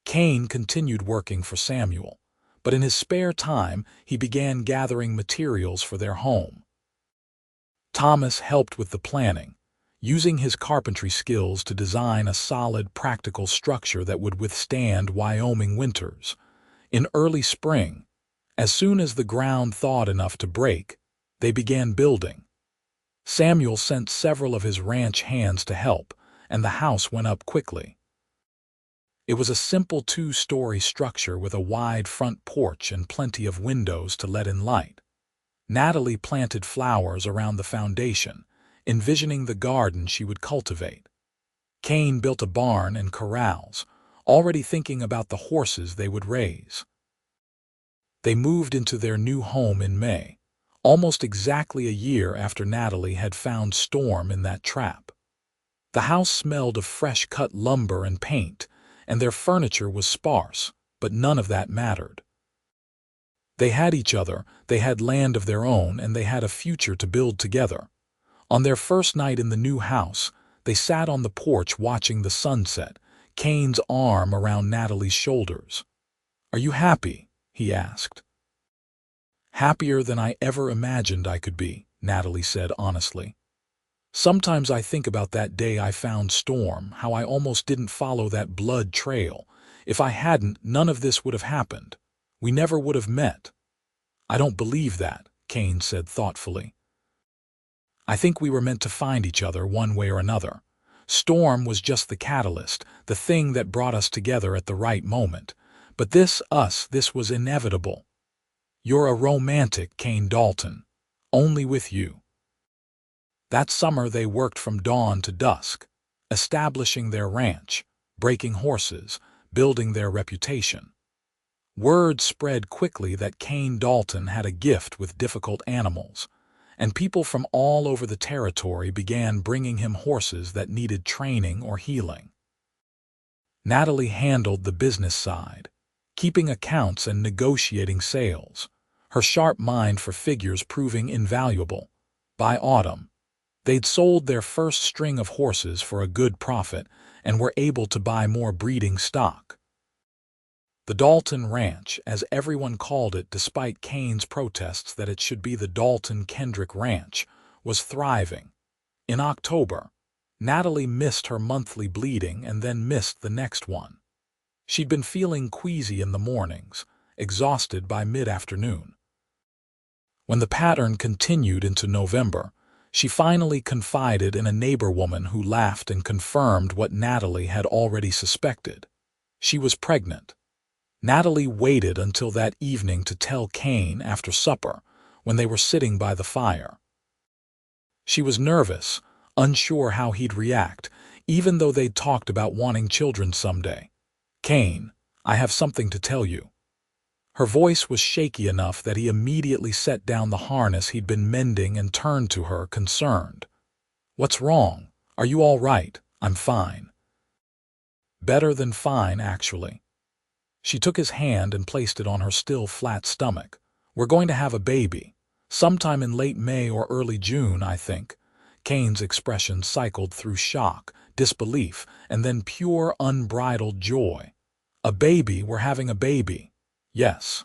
Kane continued working for Samuel, but in his spare time he began gathering materials for their home. Thomas helped with the planning, using his carpentry skills to design a solid, practical structure that would withstand Wyoming winters. In early spring, as soon as the ground thawed enough to break, they began building. Samuel sent several of his ranch hands to help, and the house went up quickly. It was a simple 2-story structure with a wide front porch and plenty of windows to let in light. Natalie planted flowers around the foundation, envisioning the garden she would cultivate. Kane built a barn and corrals, already thinking about the horses they would raise. They moved into their new home in May, almost exactly a year after Natalie had found Storm in that trap. The house smelled of fresh-cut lumber and paint, and their furniture was sparse, but none of that mattered. They had each other, they had land of their own, and they had a future to build together. On their first night in the new house, they sat on the porch watching the sunset, Kane's arm around Natalie's shoulders. "Are you happy?" he asked. "Happier than I ever imagined I could be," Natalie said honestly. "Sometimes I think about that day I found Storm, how I almost didn't follow that blood trail. If I hadn't, none of this would have happened. We never would have met." "I don't believe that," Kane said thoughtfully. "I think we were meant to find each other one way or another. Storm was just the catalyst, the thing that brought us together at the right moment. But this was inevitable. You're a romantic, Kane Dalton. Only with you." That summer they worked from dawn to dusk, establishing their ranch, breaking horses, building their reputation. Word spread quickly that Kane Dalton had a gift with difficult animals, and people from all over the territory began bringing him horses that needed training or healing. Natalie handled the business side, keeping accounts and negotiating sales, her sharp mind for figures proving invaluable. By autumn, they'd sold their first string of horses for a good profit and were able to buy more breeding stock. The Dalton Ranch, as everyone called it despite Kane's protests that it should be the Dalton Kendrick Ranch, was thriving. In October, Natalie missed her monthly bleeding and then missed the next one. She'd been feeling queasy in the mornings, exhausted by mid-afternoon. When the pattern continued into November, she finally confided in a neighbor woman who laughed and confirmed what Natalie had already suspected. She was pregnant. Natalie waited until that evening to tell Kane after supper, when they were sitting by the fire. She was nervous, unsure how he'd react, even though they'd talked about wanting children someday. "Kane, I have something to tell you." Her voice was shaky enough that he immediately set down the harness he'd been mending and turned to her, concerned. "What's wrong? Are you all right?" "I'm fine." "Better than fine, actually." She took his hand and placed it on her still flat stomach. "We're going to have a baby. Sometime in late May or early June, I think." Kane's expression cycled through shock, disbelief, and then pure, unbridled joy. "A baby? We're having a baby." "Yes."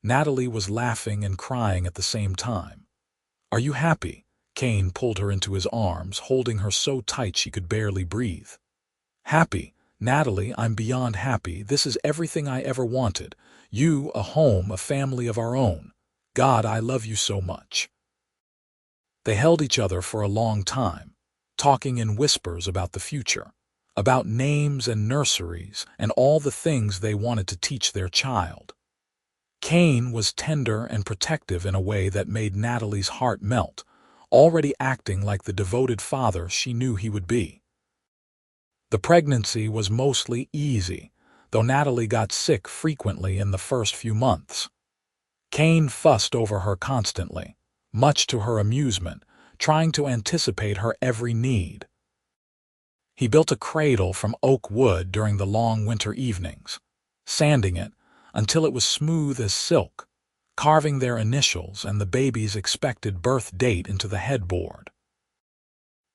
Natalie was laughing and crying at the same time. "Are you happy?" Kane pulled her into his arms, holding her so tight she could barely breathe. "Happy? Natalie, I'm beyond happy. This is everything I ever wanted. You, a home, a family of our own. God, I love you so much." They held each other for a long time, talking in whispers about the future, about names and nurseries and all the things they wanted to teach their child. Kane was tender and protective in a way that made Natalie's heart melt, already acting like the devoted father she knew he would be. The pregnancy was mostly easy, though Natalie got sick frequently in the first few months. Kane fussed over her constantly, much to her amusement, trying to anticipate her every need. He built a cradle from oak wood during the long winter evenings, sanding it until it was smooth as silk, carving their initials and the baby's expected birth date into the headboard.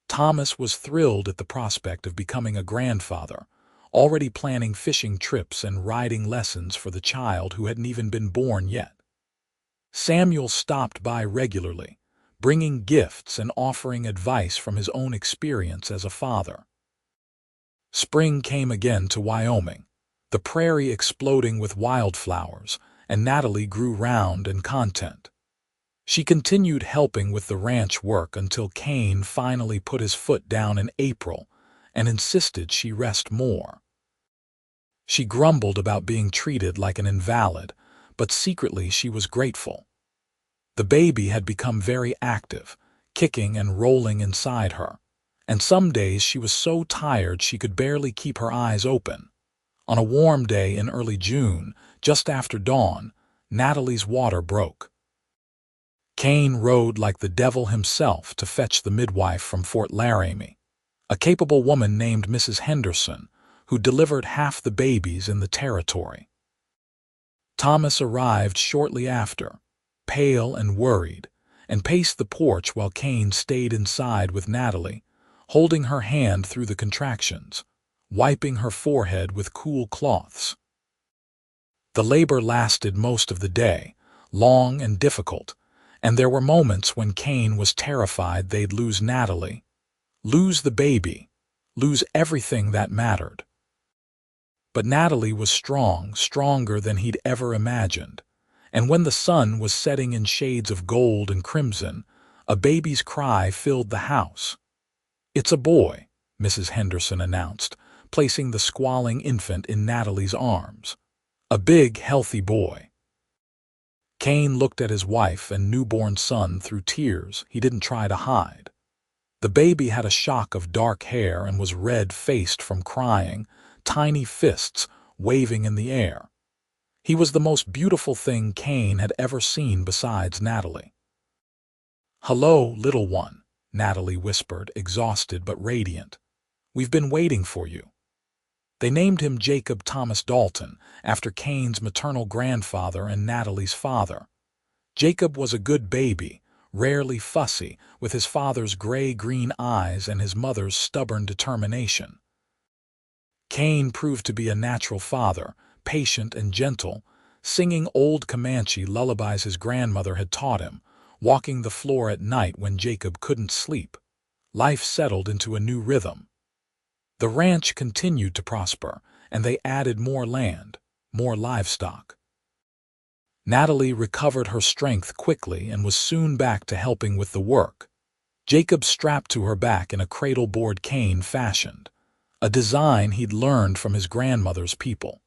Thomas was thrilled at the prospect of becoming a grandfather, already planning fishing trips and riding lessons for the child who hadn't even been born yet. Samuel stopped by regularly, bringing gifts and offering advice from his own experience as a father. Spring came again to Wyoming, the prairie exploding with wildflowers, and Natalie grew round and content. She continued helping with the ranch work until Kane finally put his foot down in April and insisted she rest more. She grumbled about being treated like an invalid, but secretly she was grateful. The baby had become very active, kicking and rolling inside her, and some days she was so tired she could barely keep her eyes open. On a warm day in early June, just after dawn, Natalie's water broke. Kane rode like the devil himself to fetch the midwife from Fort Laramie, a capable woman named Mrs. Henderson, who delivered half the babies in the territory. Thomas arrived shortly after, pale and worried, and paced the porch while Kane stayed inside with Natalie, holding her hand through the contractions, wiping her forehead with cool cloths. The labor lasted most of the day, long and difficult, and there were moments when Kane was terrified they'd lose Natalie, lose the baby, lose everything that mattered. But Natalie was strong, stronger than he'd ever imagined, and when the sun was setting in shades of gold and crimson, a baby's cry filled the house. "It's a boy," Mrs. Henderson announced, placing the squalling infant in Natalie's arms. "A big, healthy boy." Kane looked at his wife and newborn son through tears he didn't try to hide. The baby had a shock of dark hair and was red-faced from crying, tiny fists waving in the air. He was the most beautiful thing Kane had ever seen besides Natalie. "Hello, little one," Natalie whispered, exhausted but radiant. "We've been waiting for you." They named him Jacob Thomas Dalton, after Kane's maternal grandfather and Natalie's father. Jacob was a good baby, rarely fussy, with his father's gray-green eyes and his mother's stubborn determination. Kane proved to be a natural father, patient and gentle, singing old Comanche lullabies his grandmother had taught him, walking the floor at night when Jacob couldn't sleep. Life settled into a new rhythm. The ranch continued to prosper, and they added more land, more livestock. Natalie recovered her strength quickly and was soon back to helping with the work. Jacob strapped to her back in a cradleboard Kane fashioned, a design he'd learned from his grandmother's people.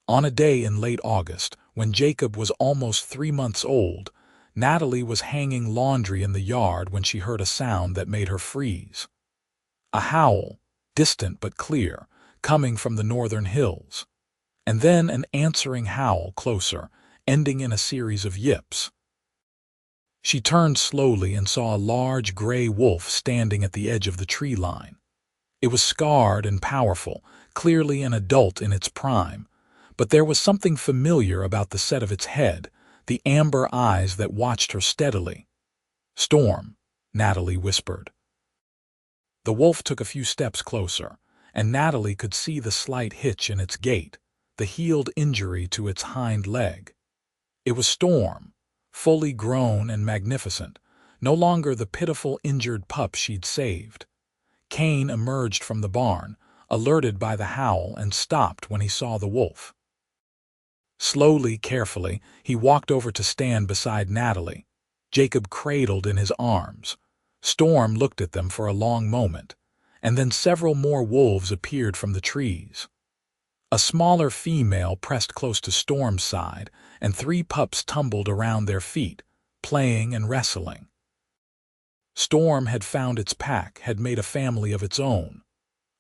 On a day in late August, when Jacob was almost 3 months old, Natalie was hanging laundry in the yard when she heard a sound that made her freeze. A howl, distant but clear, coming from the northern hills. And then an answering howl closer, ending in a series of yips. She turned slowly and saw a large gray wolf standing at the edge of the tree line. It was scarred and powerful, clearly an adult in its prime, but there was something familiar about the set of its head, the amber eyes that watched her steadily. "Storm," Natalie whispered. The wolf took a few steps closer, and Natalie could see the slight hitch in its gait, the healed injury to its hind leg. It was Storm, fully grown and magnificent, no longer the pitiful injured pup she'd saved. Kane emerged from the barn, alerted by the howl, and stopped when he saw the wolf. Slowly, carefully, he walked over to stand beside Natalie, Jacob cradled in his arms. Storm looked at them for a long moment, and then several more wolves appeared from the trees. A smaller female pressed close to Storm's side, and 3 pups tumbled around their feet, playing and wrestling. Storm had found its pack, had made a family of its own.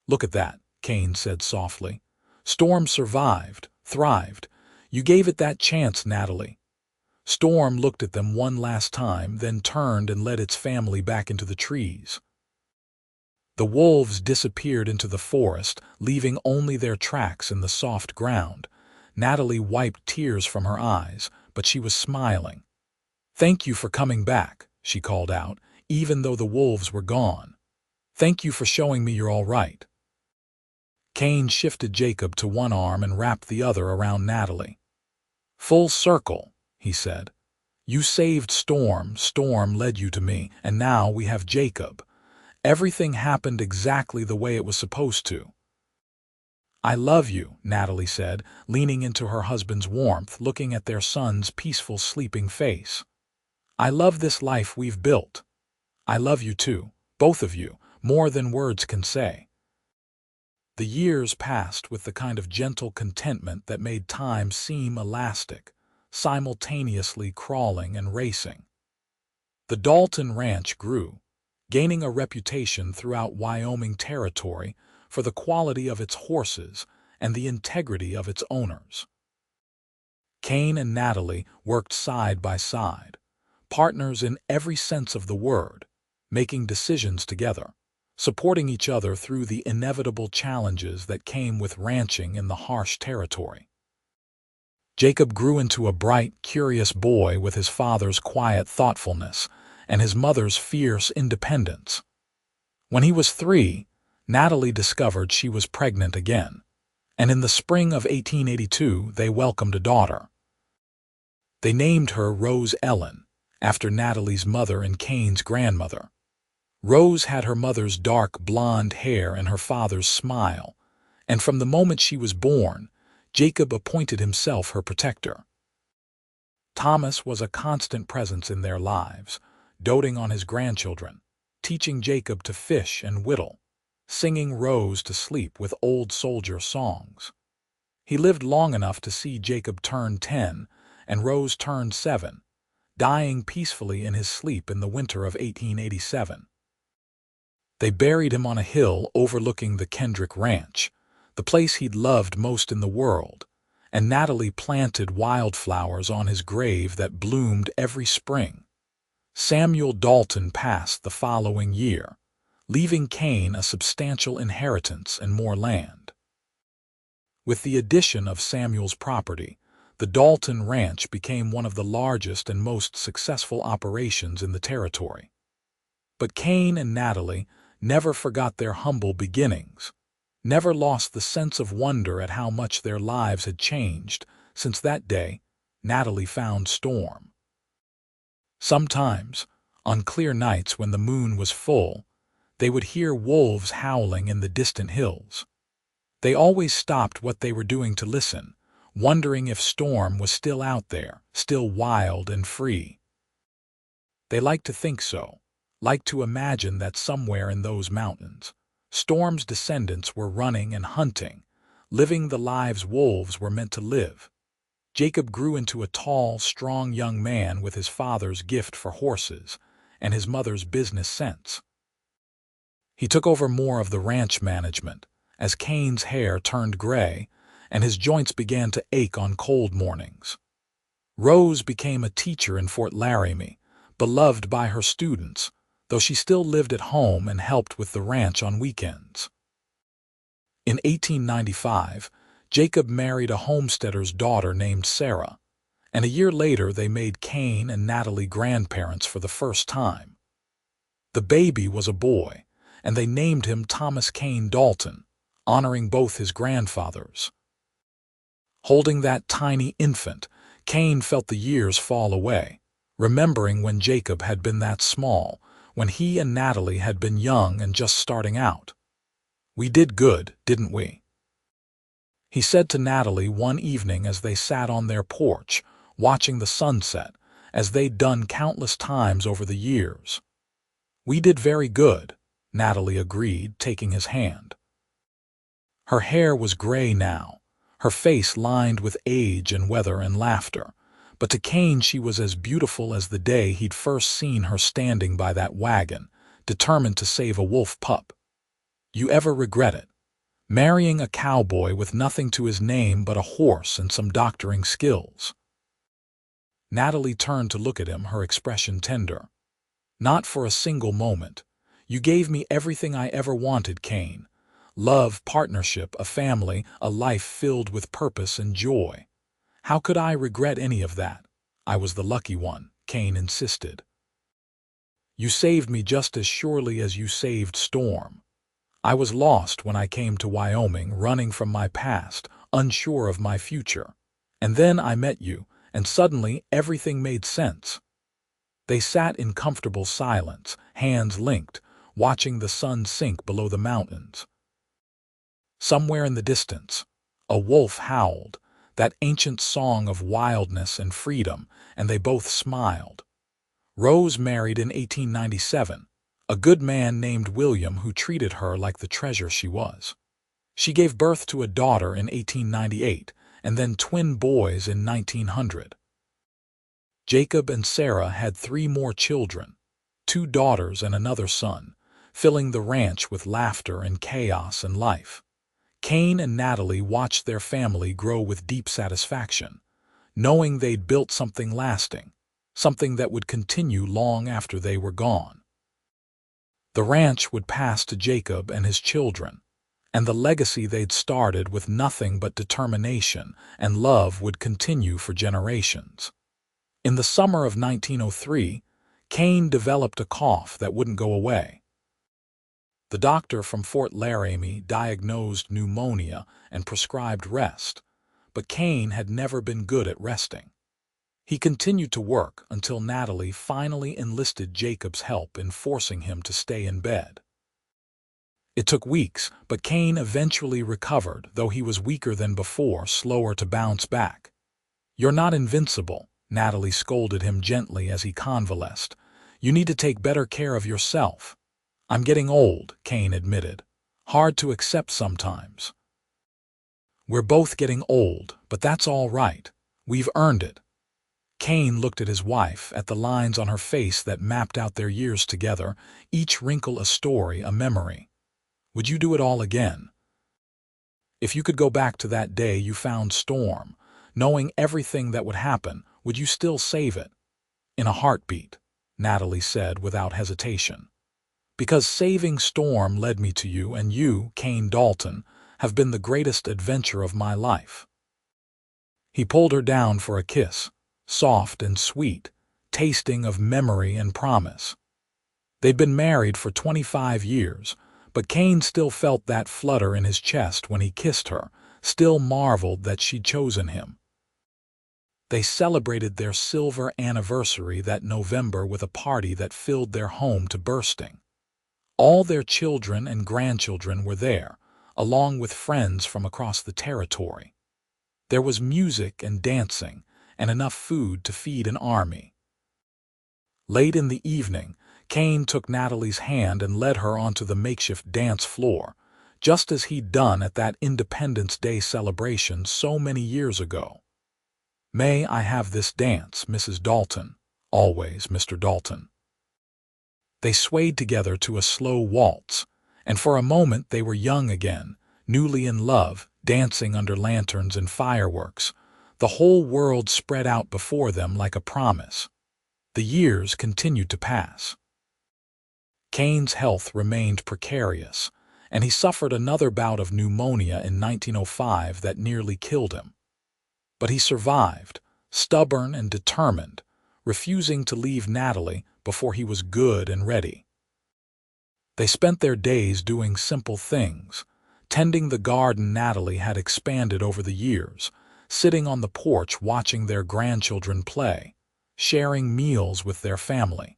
"Look at that," Kane said softly. "Storm survived, thrived. You gave it that chance, Natalie." Storm looked at them one last time, then turned and led its family back into the trees. The wolves disappeared into the forest, leaving only their tracks in the soft ground. Natalie wiped tears from her eyes, but she was smiling. "Thank you for coming back," she called out, even though the wolves were gone. "Thank you for showing me you're all right." Kane shifted Jacob to one arm and wrapped the other around Natalie. "Full circle," he said. "You saved Storm, Storm led you to me, and now we have Jacob. Everything happened exactly the way it was supposed to." "I love you," Natalie said, leaning into her husband's warmth, looking at their son's peaceful sleeping face. "I love this life we've built. I love you too, both of you, more than words can say." The years passed with the kind of gentle contentment that made time seem elastic, simultaneously crawling and racing. The Dalton Ranch grew, gaining a reputation throughout Wyoming territory for the quality of its horses and the integrity of its owners. Kane and Natalie worked side by side, partners in every sense of the word, making decisions together, supporting each other through the inevitable challenges that came with ranching in the harsh territory. Jacob grew into a bright, curious boy with his father's quiet thoughtfulness and his mother's fierce independence. When he was 3, Natalie discovered she was pregnant again, and in the spring of 1882 they welcomed a daughter. They named her Rose Ellen, after Natalie's mother and Kane's grandmother. Rose had her mother's dark blonde hair and her father's smile, and from the moment she was born, Jacob appointed himself her protector. Thomas was a constant presence in their lives, doting on his grandchildren, teaching Jacob to fish and whittle, singing Rose to sleep with old soldier songs. He lived long enough to see Jacob turn 10 and Rose turn 7, dying peacefully in his sleep in the winter of 1887. They buried him on a hill overlooking the Kendrick Ranch, the place he'd loved most in the world, and Natalie planted wildflowers on his grave that bloomed every spring. Samuel Dalton passed the following year, leaving Kane a substantial inheritance and more land. With the addition of Samuel's property, the Dalton Ranch became one of the largest and most successful operations in the territory. But Kane and Natalie never forgot their humble beginnings, never lost the sense of wonder at how much their lives had changed since that day Natalie found Storm. Sometimes, on clear nights when the moon was full, they would hear wolves howling in the distant hills. They always stopped what they were doing to listen, wondering if Storm was still out there, still wild and free. They liked to think so, liked to imagine that somewhere in those mountains, Storm's descendants were running and hunting, living the lives wolves were meant to live. Jacob grew into a tall, strong young man with his father's gift for horses and his mother's business sense. He took over more of the ranch management as Kane's hair turned gray and his joints began to ache on cold mornings. Rose became a teacher in Fort Laramie, beloved by her students, though she still lived at home and helped with the ranch on weekends. In 1895, Jacob married a homesteader's daughter named Sarah, and a year later they made Kane and Natalie grandparents for the first time. The baby was a boy, and they named him Thomas Kane Dalton, honoring both his grandfathers. Holding that tiny infant, Kane felt the years fall away, remembering when Jacob had been that small, when he and Natalie had been young and just starting out. "We did good, didn't we?" he said to Natalie one evening as they sat on their porch, watching the sunset, as they'd done countless times over the years. "We did very good," Natalie agreed, taking his hand. Her hair was gray now, her face lined with age and weather and laughter, but to Kane she was as beautiful as the day he'd first seen her standing by that wagon, determined to save a wolf pup. "You ever regret it? Marrying a cowboy with nothing to his name but a horse and some doctoring skills?" Natalie turned to look at him, her expression tender. "Not for a single moment. You gave me everything I ever wanted, Kane. Love, partnership, a family, a life filled with purpose and joy. How could I regret any of that? I was the lucky one," Kane insisted. "You saved me just as surely as you saved Storm. I was lost when I came to Wyoming, running from my past, unsure of my future. And then I met you, and suddenly everything made sense." They sat in comfortable silence, hands linked, watching the sun sink below the mountains. Somewhere in the distance, a wolf howled, that ancient song of wildness and freedom, and they both smiled. Rose married in 1897, a good man named William who treated her like the treasure she was. She gave birth to a daughter in 1898, and then twin boys in 1900. Jacob and Sarah had 3 more children, 2 daughters and another son, filling the ranch with laughter and chaos and life. Kane and Natalie watched their family grow with deep satisfaction, knowing they'd built something lasting, something that would continue long after they were gone. The ranch would pass to Jacob and his children, and the legacy they'd started with nothing but determination and love would continue for generations. In the summer of 1903, Kane developed a cough that wouldn't go away. The doctor from Fort Laramie diagnosed pneumonia and prescribed rest, but Kane had never been good at resting. He continued to work until Natalie finally enlisted Jacob's help in forcing him to stay in bed. It took weeks, but Kane eventually recovered, though he was weaker than before, slower to bounce back. "You're not invincible," Natalie scolded him gently as he convalesced. "You need to take better care of yourself." "I'm getting old," Kane admitted. "Hard to accept sometimes." "We're both getting old, but that's all right. We've earned it." Kane looked at his wife, at the lines on her face that mapped out their years together, each wrinkle a story, a memory. "Would you do it all again? If you could go back to that day you found Storm, knowing everything that would happen, would you still save it?" "In a heartbeat," Natalie said without hesitation. "Because saving Storm led me to you, and you, Kane Dalton, have been the greatest adventure of my life." He pulled her down for a kiss, soft and sweet, tasting of memory and promise. They'd been married for 25 years, but Kane still felt that flutter in his chest when he kissed her, still marveled that she'd chosen him. They celebrated their silver anniversary that November with a party that filled their home to bursting. All their children and grandchildren were there, along with friends from across the territory. There was music and dancing, and enough food to feed an army. Late in the evening, Kane took Natalie's hand and led her onto the makeshift dance floor, just as he'd done at that Independence Day celebration so many years ago. "May I have this dance, Mrs. Dalton?" "Always, Mr. Dalton." They swayed together to a slow waltz, and for a moment they were young again, newly in love, dancing under lanterns and fireworks. The whole world spread out before them like a promise. The years continued to pass. Kane's health remained precarious, and he suffered another bout of pneumonia in 1905 that nearly killed him. But he survived, stubborn and determined, refusing to leave Natalie before he was good and ready. They spent their days doing simple things, tending the garden Natalie had expanded over the years, sitting on the porch watching their grandchildren play, sharing meals with their family.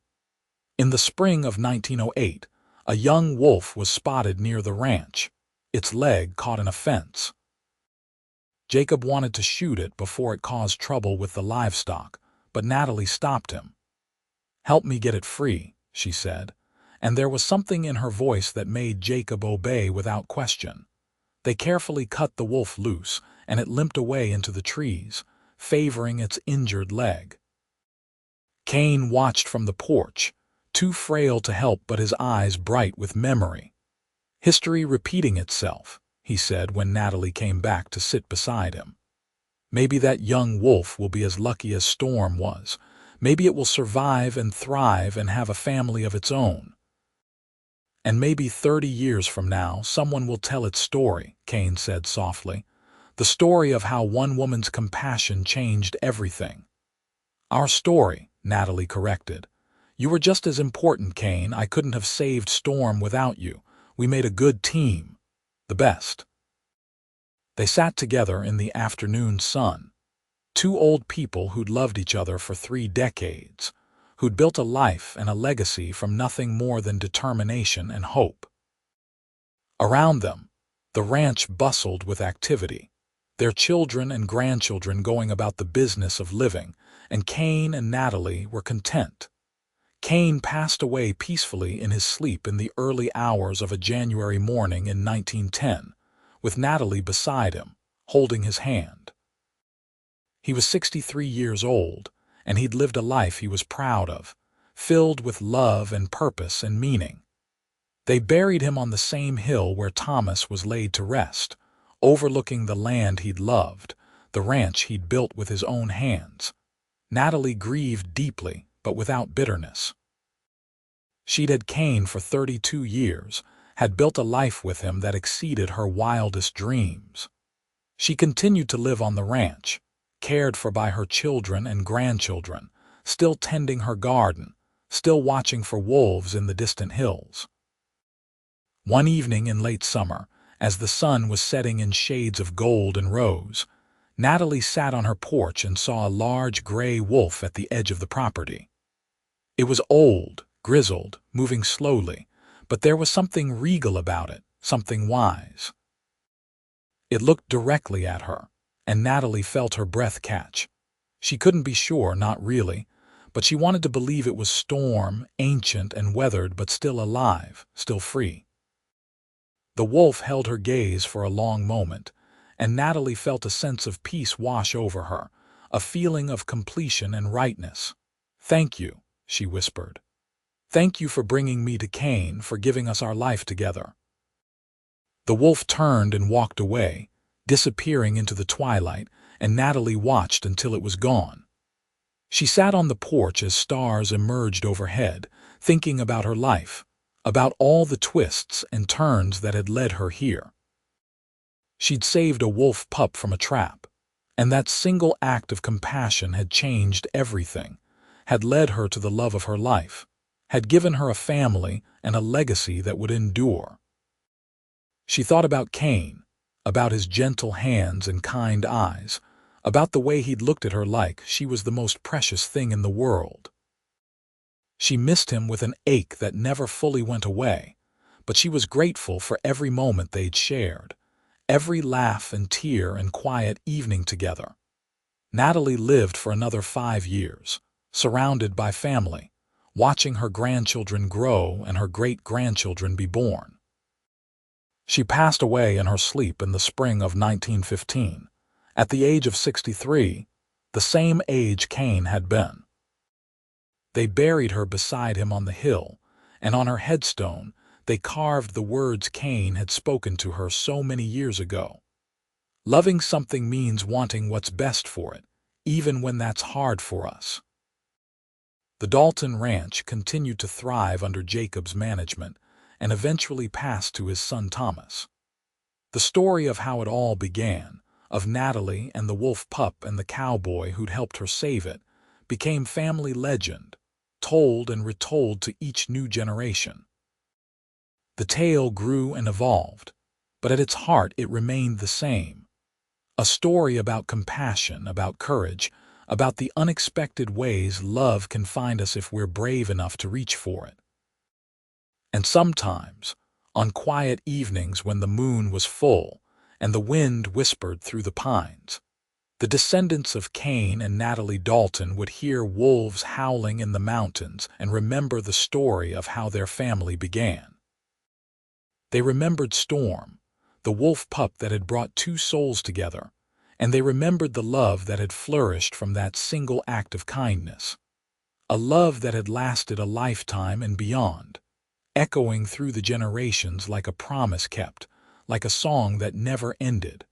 In the spring of 1908, a young wolf was spotted near the ranch, its leg caught in a fence. Jacob wanted to shoot it before it caused trouble with the livestock, but Natalie stopped him. "Help me get it free," she said, and there was something in her voice that made Jacob obey without question. They carefully cut the wolf loose, and it limped away into the trees, favoring its injured leg. Kane watched from the porch, too frail to help but his eyes bright with memory. "History repeating itself," he said when Natalie came back to sit beside him. "Maybe that young wolf will be as lucky as Storm was. Maybe it will survive and thrive and have a family of its own. And maybe 30 years from now someone will tell its story," Kane said softly. "The story of how one woman's compassion changed everything." "Our story," Natalie corrected. "You were just as important, Kane. I couldn't have saved Storm without you. We made a good team. The best." They sat together in the afternoon sun. Two old people who'd loved each other for 3 decades, who'd built a life and a legacy from nothing more than determination and hope. Around them, the ranch bustled with activity, their children and grandchildren going about the business of living, and Kane and Natalie were content. Kane passed away peacefully in his sleep in the early hours of a January morning in 1910, with Natalie beside him, holding his hand. He was 63 years old, and he'd lived a life he was proud of, filled with love and purpose and meaning. They buried him on the same hill where Thomas was laid to rest, overlooking the land he'd loved, the ranch he'd built with his own hands. Natalie grieved deeply, but without bitterness. She'd had Kane for 32 years, had built a life with him that exceeded her wildest dreams. She continued to live on the ranch, cared for by her children and grandchildren, still tending her garden, still watching for wolves in the distant hills. One evening in late summer, as the sun was setting in shades of gold and rose, Natalie sat on her porch and saw a large gray wolf at the edge of the property. It was old, grizzled, moving slowly, but there was something regal about it, something wise. It looked directly at her, and Natalie felt her breath catch. She couldn't be sure, not really, but she wanted to believe it was Storm, ancient and weathered but still alive, still free. The wolf held her gaze for a long moment, and Natalie felt a sense of peace wash over her, a feeling of completion and rightness. "Thank you," she whispered. "Thank you for bringing me to Kane, for giving us our life together." The wolf turned and walked away, disappearing into the twilight, and Natalie watched until it was gone. She sat on the porch as stars emerged overhead, thinking about her life, about all the twists and turns that had led her here. She'd saved a wolf pup from a trap, and that single act of compassion had changed everything, had led her to the love of her life, had given her a family and a legacy that would endure. She thought about Kane, about his gentle hands and kind eyes, about the way he'd looked at her like she was the most precious thing in the world. She missed him with an ache that never fully went away, but she was grateful for every moment they'd shared, every laugh and tear and quiet evening together. Natalie lived for another 5 years, surrounded by family, watching her grandchildren grow and her great-grandchildren be born. She passed away in her sleep in the spring of 1915, at the age of 63, the same age Kane had been. They buried her beside him on the hill, and on her headstone they carved the words Kane had spoken to her so many years ago. Loving something means wanting what's best for it, even when that's hard for us. The Dalton Ranch continued to thrive under Jacob's management and eventually passed to his son Thomas. The story of how it all began, of Natalie and the wolf pup and the cowboy who'd helped her save it, became family legend, told and retold to each new generation. The tale grew and evolved, but at its heart it remained the same. A story about compassion, about courage, about the unexpected ways love can find us if we're brave enough to reach for it. And sometimes, on quiet evenings when the moon was full and the wind whispered through the pines, the descendants of Kane and Natalie Dalton would hear wolves howling in the mountains and remember the story of how their family began. They remembered Storm, the wolf pup that had brought two souls together, and they remembered the love that had flourished from that single act of kindness, a love that had lasted a lifetime and beyond, echoing through the generations like a promise kept, like a song that never ended.